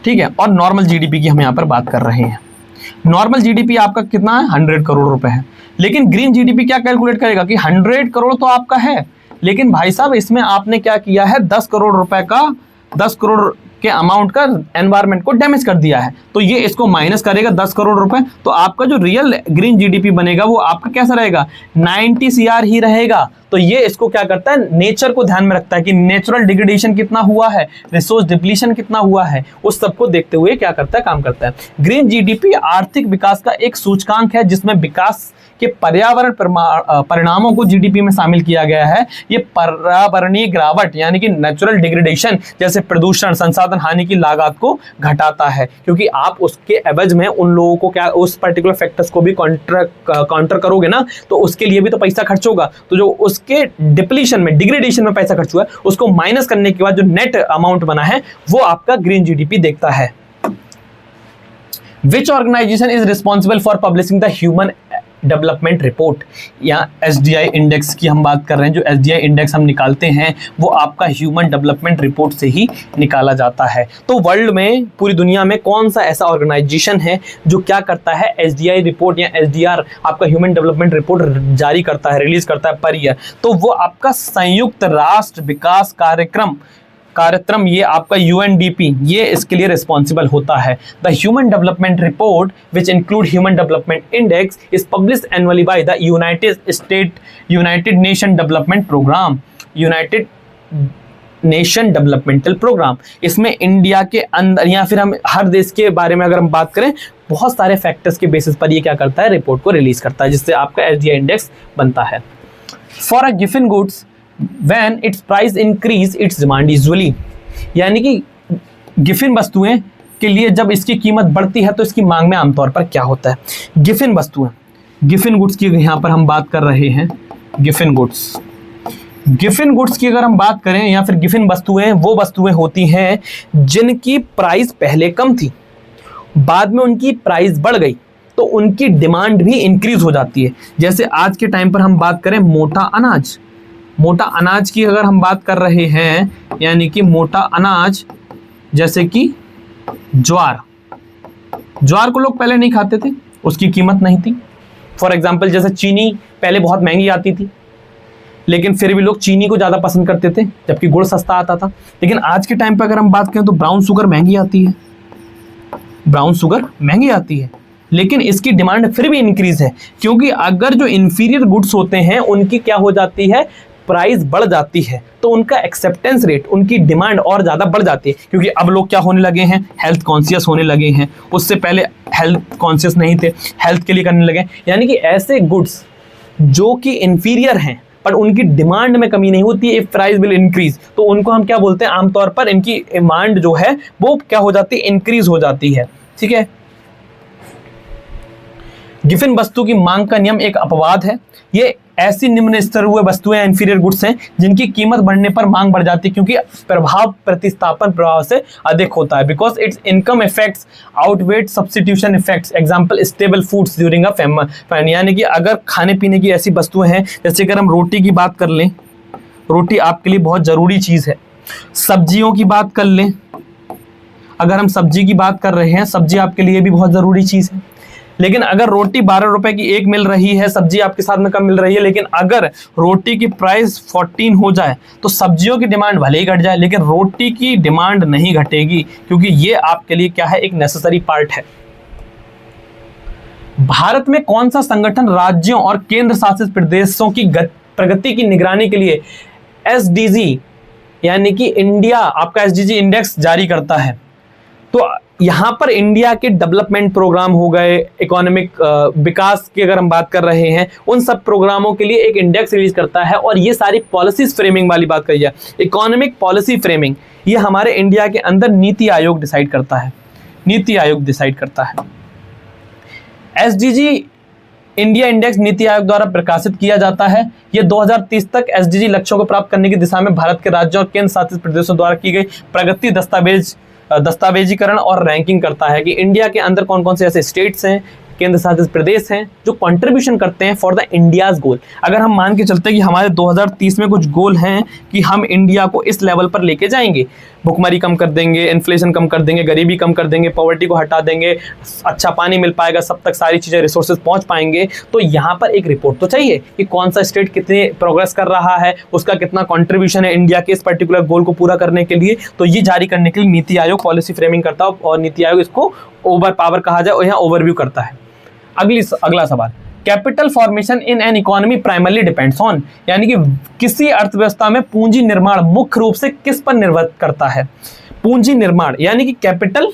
ठीक है, और नॉर्मल जीडीपी की हम यहां पर बात कर रहे हैं। नॉर्मल जीडीपी आपका कितना है, 100 करोड़ रुपए है, लेकिन ग्रीन जीडीपी क्या कैलकुलेट करेगा कि 100 करोड़ तो आपका है, लेकिन भाई साहब इसमें आपने क्या किया है, 10 करोड़ रुपए का, 10 करोड़ के अमाउंट का एनवायरनमेंट को डैमेज कर दिया है, तो ये इसको माइनस करेगा 10 करोड़ रुपए, तो आपका जो रियल ग्रीन जीडीपी बनेगा वो आपका कैसा रहेगा, 90 CR ही रहेगा। तो ये इसको क्या करता है, नेचर को ध्यान में रखता है कि नेचुरल डिग्रेडेशन कितना हुआ है, रिसोर्स डिप्लीशन कितना हुआ है, उस सबको देखते हुए क्या करता है, काम करता है। ग्रीन जीडीपी आर्थिक विकास का एक सूचकांक है जिसमें विकास के पर्यावरण परिणामों को जीडीपी में शामिल किया गया है। ये पर्यावरणीय गिरावट यानी कि नेचुरल डिग्रेडेशन जैसे प्रदूषण, संसाधन हानि की लागत को घटाता है, क्योंकि आप उसके एवज में उन लोगों को क्या, उस पर्टिकुलर फैक्टर्स को भी काउंटर करोगे ना, तो उसके लिए भी तो पैसा खर्च होगा। तो जो उसके डिप्लीशन में, डिग्रेडेशन में पैसा खर्च हुआ है, उसको माइनस करने के बाद जो नेट अमाउंट बना है वो आपका ग्रीन जीडीपी देखता है। Which organization is responsible for publishing the Human development report या SDI इंडेक्स की हम बात कर रहे हैं। जो SDI इंडेक्स हम निकालते हैं वो आपका ह्यूमन डेवलपमेंट रिपोर्ट से ही निकाला जाता है। तो वर्ल्ड में, पूरी दुनिया में कौन सा ऐसा ऑर्गेनाइजेशन है जो क्या करता है, SDI रिपोर्ट या SDR आपका ह्यूमन डेवलपमेंट रिपोर्ट जारी करता है, रिलीज करता है पर ईयर, तो वो आपका संयुक्त राष्ट्र विकास कार्यक्रम, ये आपका UNDP, ये इसके लिए रिस्पॉन्सिबल होता है। The human development report which include human development index is published annually by the United Nation development programme, United Nation developmental programme. इसमें इंडिया के अंदर या फिर हम हर देश के बारे में अगर हम बात करें, बहुत सारे फैक्टर्स के बेसिस पर ये क्या करता है, रिपोर्ट को रिलीज करता है, जिससे आपका SDI इंडेक्स बनता है। For a given goods when its price increase its demand usually, यानी कि गिफिन वस्तुएं के लिए जब इसकी कीमत बढ़ती है तो इसकी मांग में आमतौर पर क्या होता है। गिफिन वस्तुएं, गिफिन गुड्स की यहाँ पर हम बात कर रहे हैं। गिफिन गुड्स की अगर हम बात करें या फिर गिफिन वस्तुएं, वो वस्तुएं होती हैं जिनकी प्राइस पहले कम थी, बाद में उनकी प्राइस बढ़ गई तो उनकी डिमांड भी इंक्रीज हो जाती है। जैसे आज के टाइम पर हम बात करें मोटा अनाज की अगर हम बात कर रहे हैं, यानी कि मोटा अनाज जैसे कि ज्वार को लोग पहले नहीं खाते थे, उसकी कीमत नहीं थी। फॉर एग्जांपल जैसे चीनी पहले बहुत महंगी आती थी, लेकिन फिर भी लोग चीनी को ज़्यादा पसंद करते थे जबकि गुड़ सस्ता आता था। लेकिन आज के टाइम पर अगर हम बात करें तो ब्राउन शुगर महंगी आती है, लेकिन इसकी डिमांड फिर भी इंक्रीज है, क्योंकि अगर जो इंफीरियर गुड्स होते हैं उनकी क्या हो जाती है, प्राइस बढ़ जाती है, तो उनका एक्सेप्टेंस रेट, उनकी डिमांड और ज़्यादा बढ़ जाती है, क्योंकि अब लोग क्या होने लगे हैं, हेल्थ कॉन्शियस होने लगे हैं। उससे पहले हेल्थ कॉन्शियस नहीं थे, हेल्थ के लिए करने लगे। यानी कि ऐसे गुड्स जो कि इंफीरियर हैं पर उनकी डिमांड में कमी नहीं होती है, इफ प्राइस विल इंक्रीज, तो उनको हम क्या बोलते हैं, आमतौर पर इनकी डिमांड जो है वो क्या हो जाती है, इंक्रीज हो जाती है। ठीक है। गिफिन वस्तु की मांग का नियम एक अपवाद है। ये ऐसी निम्न स्तर हुए वस्तुएं, इंफीरियर गुड्स हैं जिनकी कीमत बढ़ने पर मांग बढ़ जाती है, क्योंकि प्रभाव प्रतिस्थापन प्रभाव से अधिक होता है। Because it's income effects outweigh substitution effects. Example stable foods during a famine. यानी कि अगर खाने पीने की ऐसी वस्तुएं हैं, जैसे अगर हम रोटी की बात कर लें, रोटी आपके लिए बहुत ज़रूरी चीज़ है। सब्जियों की बात कर लें, अगर हम सब्जी की बात कर रहे हैं, सब्जी आपके लिए भी बहुत ज़रूरी चीज़ है। लेकिन अगर रोटी 12 रुपए की एक मिल रही है, सब्जी आपके साथ में कम मिल रही है, लेकिन अगर रोटी की प्राइस 14 हो जाए तो सब्जियों की डिमांड भले ही घट जाए, लेकिन रोटी की डिमांड नहीं घटेगी, क्योंकि ये आपके लिए क्या है, एक नेसेसरी पार्ट है। भारत में कौन सा संगठन राज्यों और केंद्र शासित प्रदेशों की प्रगति की निगरानी के लिए SDG यानी कि इंडिया आपका SDG इंडेक्स जारी करता है? तो यहाँ पर इंडिया के डेवलपमेंट प्रोग्राम हो गए, इकोनॉमिक विकास की अगर हम बात कर रहे हैं, उन सब प्रोग्रामों के लिए एक इंडेक्स रिलीज करता है। और ये सारी पॉलिसीज फ्रेमिंग वाली बात करिए, इकोनॉमिक पॉलिसी फ्रेमिंग, ये हमारे इंडिया के अंदर नीति आयोग डिसाइड करता है। SDG India index NITI Aayog द्वारा प्रकाशित किया जाता है। ये 2030 तक SDG लक्ष्यों को प्राप्त करने की दिशा में भारत के राज्यों और केंद्र शासित प्रदेशों द्वारा की गई प्रगति दस्तावेजीकरण और रैंकिंग करता है कि इंडिया के अंदर कौन कौन से ऐसे स्टेट्स हैं, केंद्र शासित प्रदेश हैं जो कंट्रीब्यूशन करते हैं फॉर द इंडियाज गोल। अगर हम मान के चलते हैं कि हमारे 2030 में कुछ गोल हैं कि हम इंडिया को इस लेवल पर लेके जाएंगे, भुखमरी कम कर देंगे, इन्फ्लेशन कम कर देंगे, गरीबी कम कर देंगे, पॉवर्टी को हटा देंगे, अच्छा पानी मिल पाएगा, सब तक सारी चीज़ें रिसोर्सेज पहुंच पाएंगे, तो यहाँ पर एक रिपोर्ट तो चाहिए कि कौन सा स्टेट कितने प्रोग्रेस कर रहा है, उसका कितना कॉन्ट्रीब्यूशन है इंडिया के इस पर्टिकुलर गोल को पूरा करने के लिए। तो ये जारी करने के लिए नीति आयोग पॉलिसी फ्रेमिंग करता है और नीति आयोग इसको ओवर पावर कहा जाए और यहाँ ओवरव्यू करता है। अगला सवाल, capital formation in an economy primarily depends on, यानी कि किसी अर्थव्यवस्था में पूंजी निर्माण मुख्य रूप से किस पर निर्भर करता है? पूंजी निर्माण यानी कि कैपिटल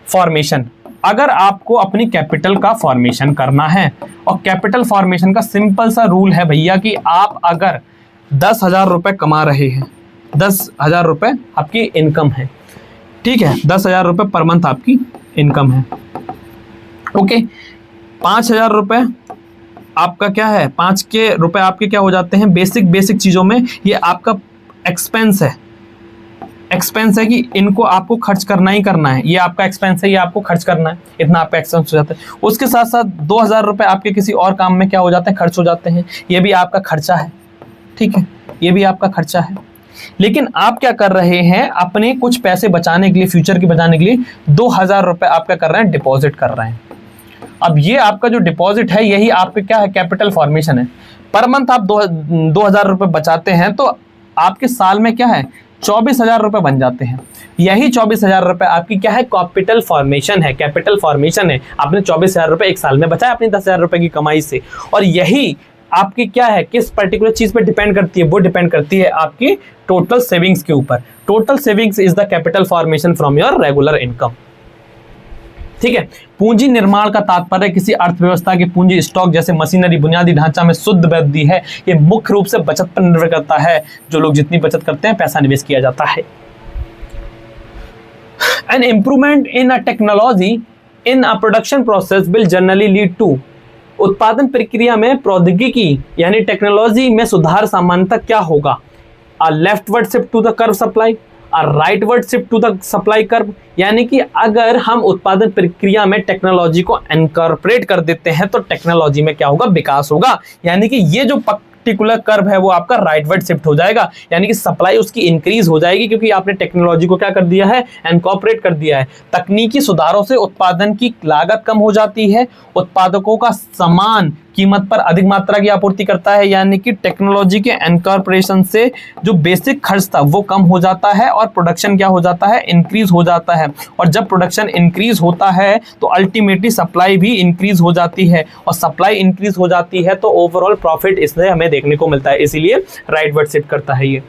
फॉर्मेशन। अगर आपको अपनी कैपिटल का फॉर्मेशन करना है, और कैपिटल फॉर्मेशन का सिंपल सा रूल है भैया कि आप अगर 10,000 रुपये कमा रहे हैं, 10,000 रुपये आपकी इनकम है, ठीक है, 10,000 रुपये पर मंथ आपकी इनकम है, ओके। 5,000 रुपये आपका क्या है, 5 के रुपए आपके क्या हो जाते हैं, बेसिक चीज़ों में ये आपका एक्सपेंस है, एक्सपेंस है कि इनको आपको खर्च करना ही करना है, ये आपका एक्सपेंस है, ये आपको खर्च करना है, इतना आपका एक्सपेंस हो जाता है। उसके साथ साथ 2000 रुपये आपके किसी और काम में क्या हो जाते हैं, खर्च हो जाते हैं, ये भी आपका खर्चा है, ठीक है, ये भी आपका खर्चा है। लेकिन आप क्या कर रहे हैं, अपने कुछ पैसे बचाने के लिए, फ्यूचर के बचाने के लिए 2000 रुपये आप क्या कर रहे हैं, डिपॉजिट कर रहे हैं। अब ये आपका जो डिपॉजिट है, यही आपका क्या है, कैपिटल फॉर्मेशन है। पर मंथ आप 2000 रुपये बचाते हैं तो आपके साल में क्या है, 24,000 रुपये बन जाते हैं। यही 24,000 रुपये आपकी क्या है, कैपिटल फॉर्मेशन है, कैपिटल फॉर्मेशन है। आपने 24,000 रुपये एक साल में बचाया अपनी 10,000 रुपये की कमाई से, और यही आपकी क्या है, किस पर्टिकुलर चीज पे डिपेंड करती है, वो डिपेंड करती है आपकी टोटल सेविंग्स के ऊपर। Total savings is the capital formation from your regular income, ठीक है। पूंजी निर्माण का तात्पर्य किसी अर्थव्यवस्था के पूंजी स्टॉक जैसे मशीनरी, बुनियादी ढांचा में शुद्ध वृद्धि है। ये मुख्य रूप से बचत पर निर्भर करता है, जो लोग जितनी बचत करते हैं पैसा निवेश किया जाता है। An improvement in a technology in a production process will generally lead to, उत्पादन प्रक्रिया में प्रौद्योगिकी यानी टेक्नोलॉजी में सुधार सामान्यतः क्या होगा, a leftward shift to the curve supply, a rightward shift to the supply curve। यानी कि अगर हम उत्पादन प्रक्रिया में टेक्नोलॉजी को इनकॉर्पोरेट कर देते हैं तो टेक्नोलॉजी में क्या होगा, विकास होगा। यानी कि ये जो पर्टिकुलर कर्व है वो आपका राइटवर्ड शिफ्ट हो जाएगा, यानी कि सप्लाई उसकी इंक्रीज हो जाएगी, क्योंकि आपने टेक्नोलॉजी को क्या कर दिया है, इनकॉर्पोरेट कर दिया है। तकनीकी सुधारों से उत्पादन की लागत कम हो जाती है, उत्पादकों का समान कीमत पर अधिक मात्रा की आपूर्ति करता है। यानी कि टेक्नोलॉजी के इनकॉर्पोरेशन से जो बेसिक खर्च था वो कम हो जाता है और प्रोडक्शन क्या हो जाता है, इंक्रीज हो जाता है। और जब प्रोडक्शन इंक्रीज होता है तो अल्टीमेटली सप्लाई भी इंक्रीज हो जाती है, और सप्लाई इंक्रीज हो जाती है तो ओवरऑल प्रॉफिट इससे हमें देखने को मिलता है, इसीलिए राइटवर्ड शिफ्ट करता है ये।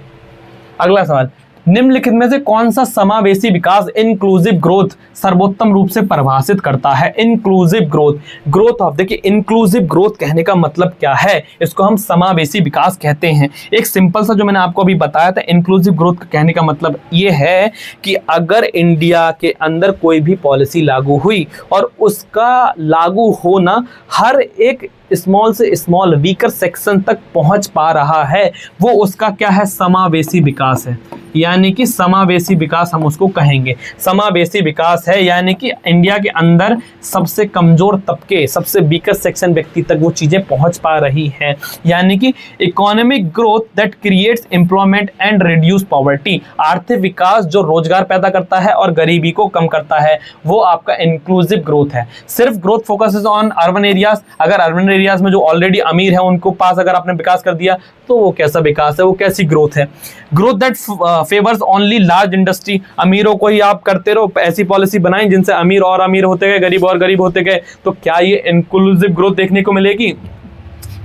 अगला सवाल, निम्नलिखित में से कौन सा समावेशी विकास इंक्लूसिव ग्रोथ सर्वोत्तम रूप से परिभाषित करता है। इंक्लूसिव ग्रोथ, ग्रोथ ऑफ, देखिए इंक्लूसिव ग्रोथ कहने का मतलब क्या है, इसको हम समावेशी विकास कहते हैं। एक सिंपल सा जो मैंने आपको अभी बताया था, इंक्लूसिव ग्रोथ कहने का मतलब ये है कि अगर इंडिया के अंदर कोई भी पॉलिसी लागू हुई और उसका लागू होना हर एक स्मॉल से स्मॉल वीकर सेक्शन तक पहुंच पा रहा है, वो उसका क्या है, समावेशी विकास है। यानी कि समावेशी विकास हम उसको कहेंगे। समावेशी विकास है यानी कि इंडिया के अंदर सबसे कमजोर तबके, सबसे वीकर सेक्शन व्यक्ति तक वो चीजें पहुंच पा रही हैं। यानी कि economic growth that creates employment and reduce poverty, आर्थिक विकास जो रोजगार पैदा करता है और गरीबी को कम करता है, वो आपका इंक्लूसिव ग्रोथ है। सिर्फ growth focuses on urban areas, अगर अर्बन एरियाज में जो ऑलरेडी अमीर है उनको पास अगर आपने विकास कर दिया तो वो कैसा विकास है, वो कैसी ग्रोथ है। Growth that favours only large industry, अमीरों को ही आप करते रहो, ऐसी पॉलिसी बनाएं जिनसे अमीर और अमीर होते गए, गरीब और गरीब होते गए, तो क्या ये इंक्लूसिव ग्रोथ देखने को मिलेगी,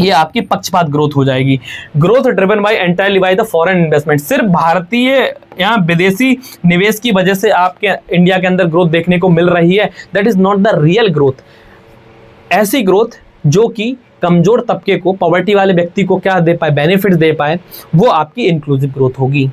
ये आपकी पक्षपात ग्रोथ हो जाएगी। Growth driven by entirely by the foreign investment, सिर्फ भारतीय यहाँ विदेशी निवेश की वजह से आपके इंडिया के अंदर ग्रोथ देखने को मिल रही है, that is not the real growth. ऐसी ग्रोथ जो कि कमजोर तबके को, पॉवर्टी वाले व्यक्ति को क्या दे पाए, बेनिफिट्स दे पाए, वो आपकी इंक्लूसिव ग्रोथ होगी।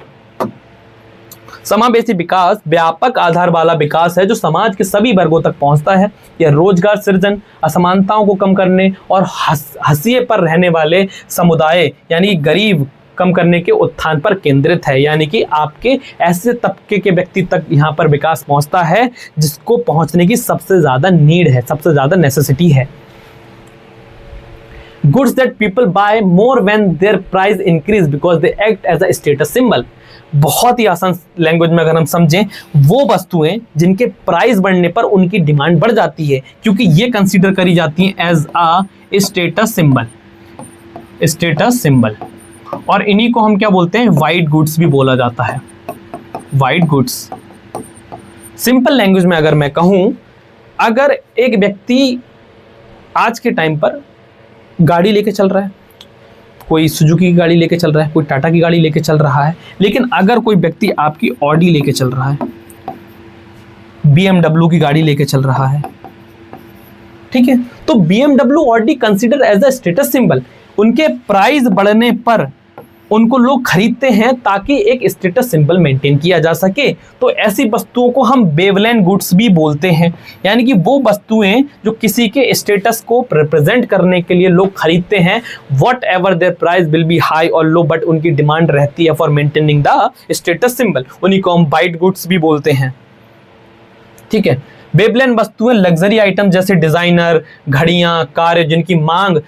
समावेशी विकास व्यापक आधार वाला विकास है जो समाज के सभी वर्गों तक पहुंचता है। यह रोजगार सृजन, असमानताओं को कम करने और हाशिए पर रहने वाले समुदाय यानी गरीब कम करने के उत्थान पर केंद्रित है। यानी कि आपके ऐसे तबके के व्यक्ति तक यहाँ पर विकास पहुंचता है जिसको पहुंचने की सबसे ज्यादा नीड है, सबसे ज्यादा नेसेसिटी है। Goods that people buy more when their price increase because they act as a status symbol। बहुत ही आसान लैंग्वेज में अगर हम समझें, वो वस्तुएं जिनके प्राइस बढ़ने पर उनकी डिमांड बढ़ जाती है क्योंकि ये कंसीडर करी जाती हैं as a status symbol, status symbol. और इन्हीं को हम क्या बोलते हैं, वाइट गुड्स भी बोला जाता है, वाइट गुड्स। सिंपल लैंग्वेज में अगर मैं कहूं, अगर एक व्यक्ति आज के टाइम पर गाड़ी लेके चल रहा है, कोई सुजुकी की गाड़ी लेके चल रहा है, कोई टाटा की गाड़ी लेके चल रहा है, लेकिन अगर कोई व्यक्ति आपकी ऑडी लेके चल रहा है, BMW की गाड़ी लेके चल रहा है, ठीक है, तो BMW Audi consider as a status symbol. उनके प्राइस बढ़ने पर उनको लोग खरीदते हैं ताकि एक स्टेटस सिंबल मेंटेन किया जा सके। तो ऐसी वस्तुओं को हम बेवलेन गुड्स भी बोलते हैं, यानी कि वो वस्तुएं जो किसी के स्टेटस को रिप्रेजेंट करने के लिए लोग खरीदते हैं, what ever there price will be high और लो, बट उनकी डिमांड रहती है for maintaining the status symbol. उन्हीं को हम बाइट गुड्स भी बोलते हैं। ठीक है, बेवलेन वस्तुएं लग्जरी आइटम जैसे डिजाइनर, घड़ियां, कार जिनकी मांग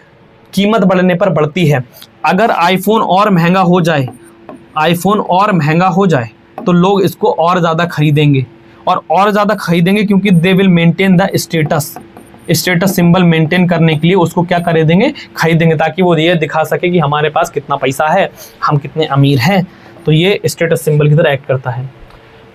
कीमत बढ़ने पर बढ़ती है। अगर आईफोन और महंगा हो जाए, आईफोन और महंगा हो जाए तो लोग इसको और ज़्यादा खरीदेंगे और ज़्यादा खरीदेंगे, क्योंकि they will maintain the status symbol maintain करने के लिए उसको क्या कर देंगे, खरीदेंगे, ताकि वो ये दिखा सके कि हमारे पास कितना पैसा है, हम कितने अमीर हैं। तो ये स्टेटस सिंबल की तरह एक्ट करता है।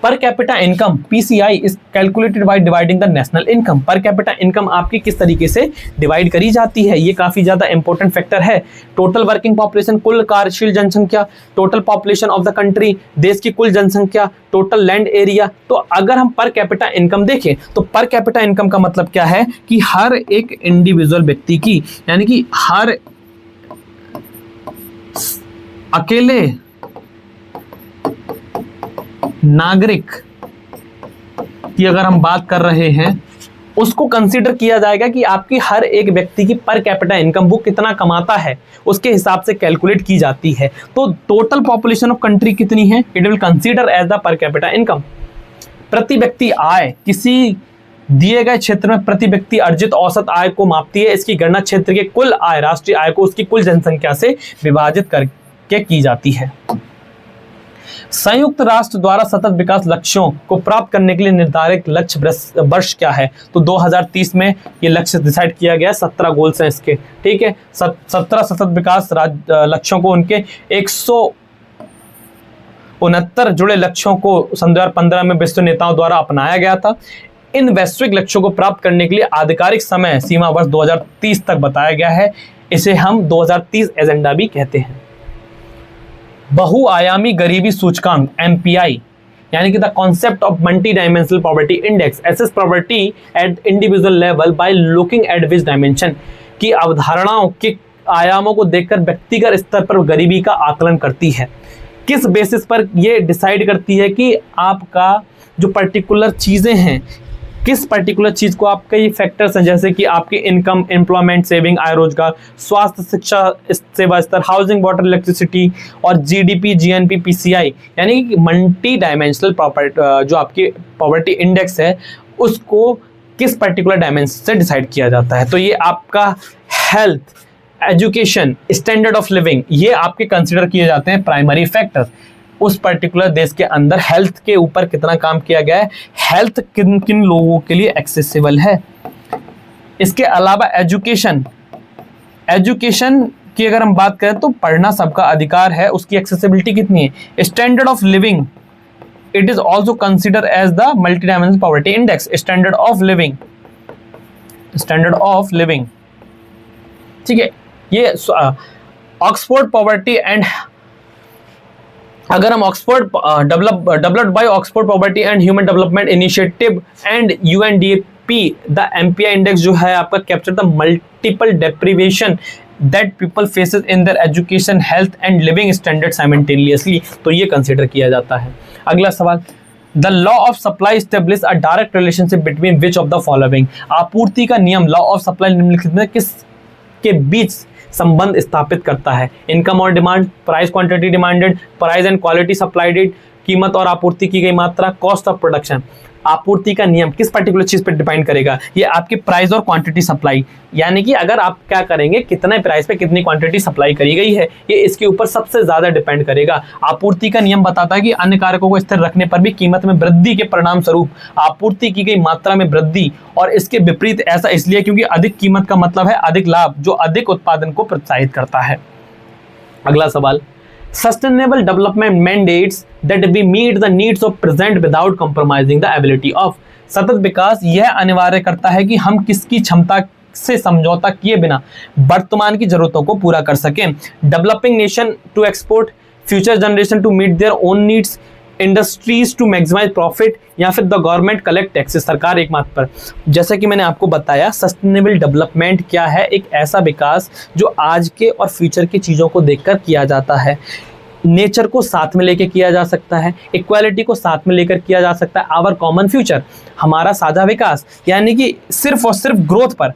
पर capita income PCI is calculated by dividing the national income. पर कैपिटा इनकम आपकी किस तरीके से डिवाइड करी जाती है, ये काफ़ी ज़्यादा इंपॉर्टेंट फैक्टर है। टोटल वर्किंग पॉपुलेशन, कुल कार्यशील जनसंख्या, total population of the country, देश की कुल जनसंख्या, टोटल लैंड एरिया। तो अगर हम पर कैपिटा इनकम देखें तो पर कैपिटा इनकम का मतलब क्या है कि हर एक इंडिविजुअल व्यक्ति की, यानी कि हर अकेले नागरिक की अगर हम बात कर रहे हैं, उसको कंसीडर किया जाएगा कि आपकी हर एक व्यक्ति की पर कैपिटा इनकम वो कितना कमाता है, उसके हिसाब से कैलकुलेट की जाती है। तो टोटल पॉपुलेशन ऑफ कंट्री कितनी है, it will consider as the per capita income. प्रति व्यक्ति आय किसी दिए गए क्षेत्र में प्रति व्यक्ति अर्जित औसत आय को मापती है। इसकी गणना क्षेत्र के कुल आय, राष्ट्रीय आय को उसकी कुल जनसंख्या से विभाजित करके की जाती है। संयुक्त राष्ट्र द्वारा सतत विकास लक्ष्यों को प्राप्त करने के लिए निर्धारित लक्ष्य वर्ष क्या है, तो 2030 में ये लक्ष्य डिसाइड किया गया। 17 गोल्स हैं इसके। ठीक है, 17 सतत विकास लक्ष्यों को उनके 169 जुड़े लक्ष्यों को सन 2015 में विश्व नेताओं द्वारा अपनाया गया था। इन वैश्विक लक्ष्यों को प्राप्त करने के लिए आधिकारिक समय सीमा वर्ष 2030 तक बताया गया है। इसे हम 2030 एजेंडा भी कहते हैं। बहुआयामी गरीबी सूचकांक MPI, यानी कि the concept of multi dimensional poverty index, assesses poverty at individual level by looking at which dimension, की अवधारणाओं के आयामों को देखकर व्यक्तिगत स्तर पर गरीबी का आकलन करती है। किस बेसिस पर ये डिसाइड करती है कि आपका जो पर्टिकुलर चीज़ें हैं, किस पर्टिकुलर चीज़ को आपके ये फैक्टर्स हैं, जैसे कि आपकी इनकम, एम्प्लॉयमेंट, सेविंग, आय, रोजगार, स्वास्थ्य, शिक्षा, सेवा स्तर, हाउसिंग, वाटर, इलेक्ट्रिसिटी और GDP, GNP, PCI, यानी कि मल्टी डायमेंशनल जो आपकी पॉवर्टी इंडेक्स है, उसको किस पर्टिकुलर डायमेंशन से डिसाइड किया जाता है। तो ये आपका health, education, standard of living, ये आपके कंसिडर किए जाते हैं प्राइमरी फैक्टर्स। उस पर्टिकुलर देश के अंदर हेल्थ के ऊपर कितना काम किया गया है, हेल्थ किन किन लोगों के लिए एक्सेसिबल है। इसके अलावा एजुकेशन की अगर हम बात करें तो पढ़ना सबका अधिकार है, उसकी एक्सेसिबिलिटी कितनी है। Standard of living, it is also consider as the multi dimensional poverty index. Standard of living, ठीक है। ये ऑक्सफोर्ड पॉवर्टी एंड, अगर हम Oxford developed by Oxford poverty and human development initiative and UNDP, the MPI index जो है आपका capture the multiple deprivation that people faces in their education, health and living standard simultaneously, तो ये consider किया जाता है। अगला सवाल, the law of supply establish a direct relationship between which of the following. आपूर्ति का नियम, लॉ ऑफ सप्लाई, निम्नलिखित में किस के बीच संबंध स्थापित करता है। इनकम और demand, price quantity demanded, price and quality supplied, कीमत और आपूर्ति की गई मात्रा, कॉस्ट ऑफ प्रोडक्शन। आपूर्ति का नियम किस पर्टिकुलर चीज पे डिपेंड करेगा, ये आपकी प्राइस और क्वांटिटी सप्लाई, यानी कि अगर आप क्या करेंगे, कितने प्राइस पे कितनी क्वांटिटी सप्लाई करी गई है, ये इसके ऊपर सबसे ज्यादा डिपेंड करेगा। आपूर्ति का नियम बताता है कि अन्य कारकों को स्थिर रखने पर भी कीमत में वृद्धि के परिणाम स्वरूप आपूर्ति की गई मात्रा में वृद्धि, और इसके विपरीत ऐसा इसलिए क्योंकि अधिक कीमत का मतलब है अधिक लाभ, जो अधिक उत्पादन को प्रोत्साहित करता है। अगला सवाल, Sustainable development mandates that we meet the needs of present without compromising the ability of। सतत विकास यह अनिवार्य करता है कि हम किसकी क्षमता से समझौता किए बिना वर्तमान की जरूरतों को पूरा कर सकें। Developing nation to export, future generation to meet their own needs, industries to maximise profit, या फिर द गवर्नमेंट कलेक्ट टैक्सेस, सरकार एकमात्र पर। जैसा कि मैंने आपको बताया, सस्टेनेबल डेवलपमेंट क्या है, एक ऐसा विकास जो आज के और फ्यूचर की चीज़ों को देखकर किया जाता है। नेचर को साथ में लेकर किया जा सकता है, इक्वालिटी को साथ में लेकर किया जा सकता है, आवर कॉमन फ्यूचर, हमारा साझा विकास, यानी कि सिर्फ और सिर्फ ग्रोथ पर,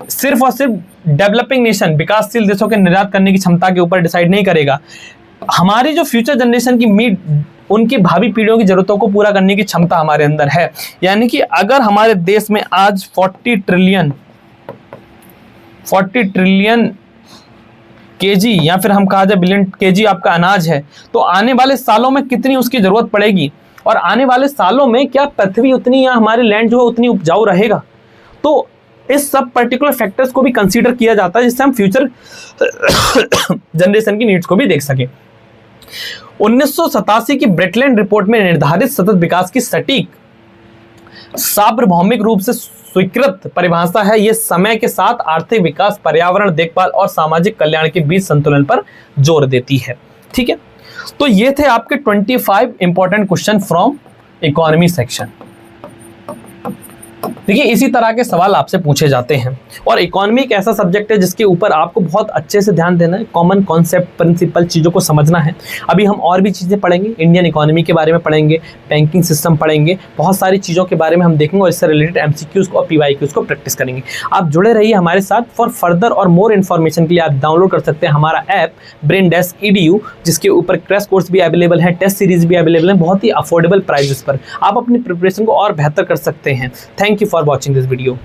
सिर्फ और सिर्फ डेवलपिंग नेशन, विकासशील देशों के निर्यात करने की क्षमता के ऊपर डिसाइड नहीं करेगा। हमारी जो फ्यूचर जनरेशन की उनकी भावी पीढ़ियों की जरूरतों को पूरा करने की क्षमता हमारे अंदर है। यानी कि अगर हमारे देश में आज 40 ट्रिलियन केजी या फिर हम कहा जाए बिलियन केजी आपका अनाज है, तो आने वाले सालों में कितनी उसकी जरूरत पड़ेगी, और आने वाले सालों में क्या पृथ्वी उतनी या हमारी लैंड जो है उतनी उपजाऊ रहेगा। तो इस सब पर्टिकुलर फैक्टर्स को भी कंसीडर किया जाता है, जिससे हम फ्यूचर जनरेशन की नीड्स को भी देख सके। 1987 की ब्रेटलैंड रिपोर्ट में निर्धारित सतत विकास की सटीक सार्वभौमिक रूप से स्वीकृत परिभाषा है। यह समय के साथ आर्थिक विकास, पर्यावरण देखभाल और सामाजिक कल्याण के बीच संतुलन पर जोर देती है। ठीक है, तो ये थे आपके 25 important question from economy section. देखिए, इसी तरह के सवाल आपसे पूछे जाते हैं, और इकोनॉमी एक ऐसा सब्जेक्ट है जिसके ऊपर आपको बहुत अच्छे से ध्यान देना है, कॉमन कॉन्सेप्ट, प्रिंसिपल चीज़ों को समझना है। अभी हम और भी चीज़ें पढ़ेंगे, इंडियन इकोनॉमी के बारे में पढ़ेंगे, बैंकिंग सिस्टम पढ़ेंगे, बहुत सारी चीज़ों के बारे में हम देखेंगे, और इससे रिलेटेड MCQs को और PYQs को प्रैक्टिस करेंगे। आप जुड़े रहिए हमारे साथ। फॉर फर्दर और मोर इन्फॉर्मेशन के लिए आप डाउनलोड कर सकते हैं हमारा ऐप BrainDesk.edu, जिसके ऊपर क्रैश कोर्स भी अवेलेबल है, टेस्ट सीरीज भी अवेलेबल है, बहुत ही अफोर्डेबल प्राइजेस पर। आप अपनी प्रिपरेशन को और बेहतर कर सकते हैं। Thank you for watching this video.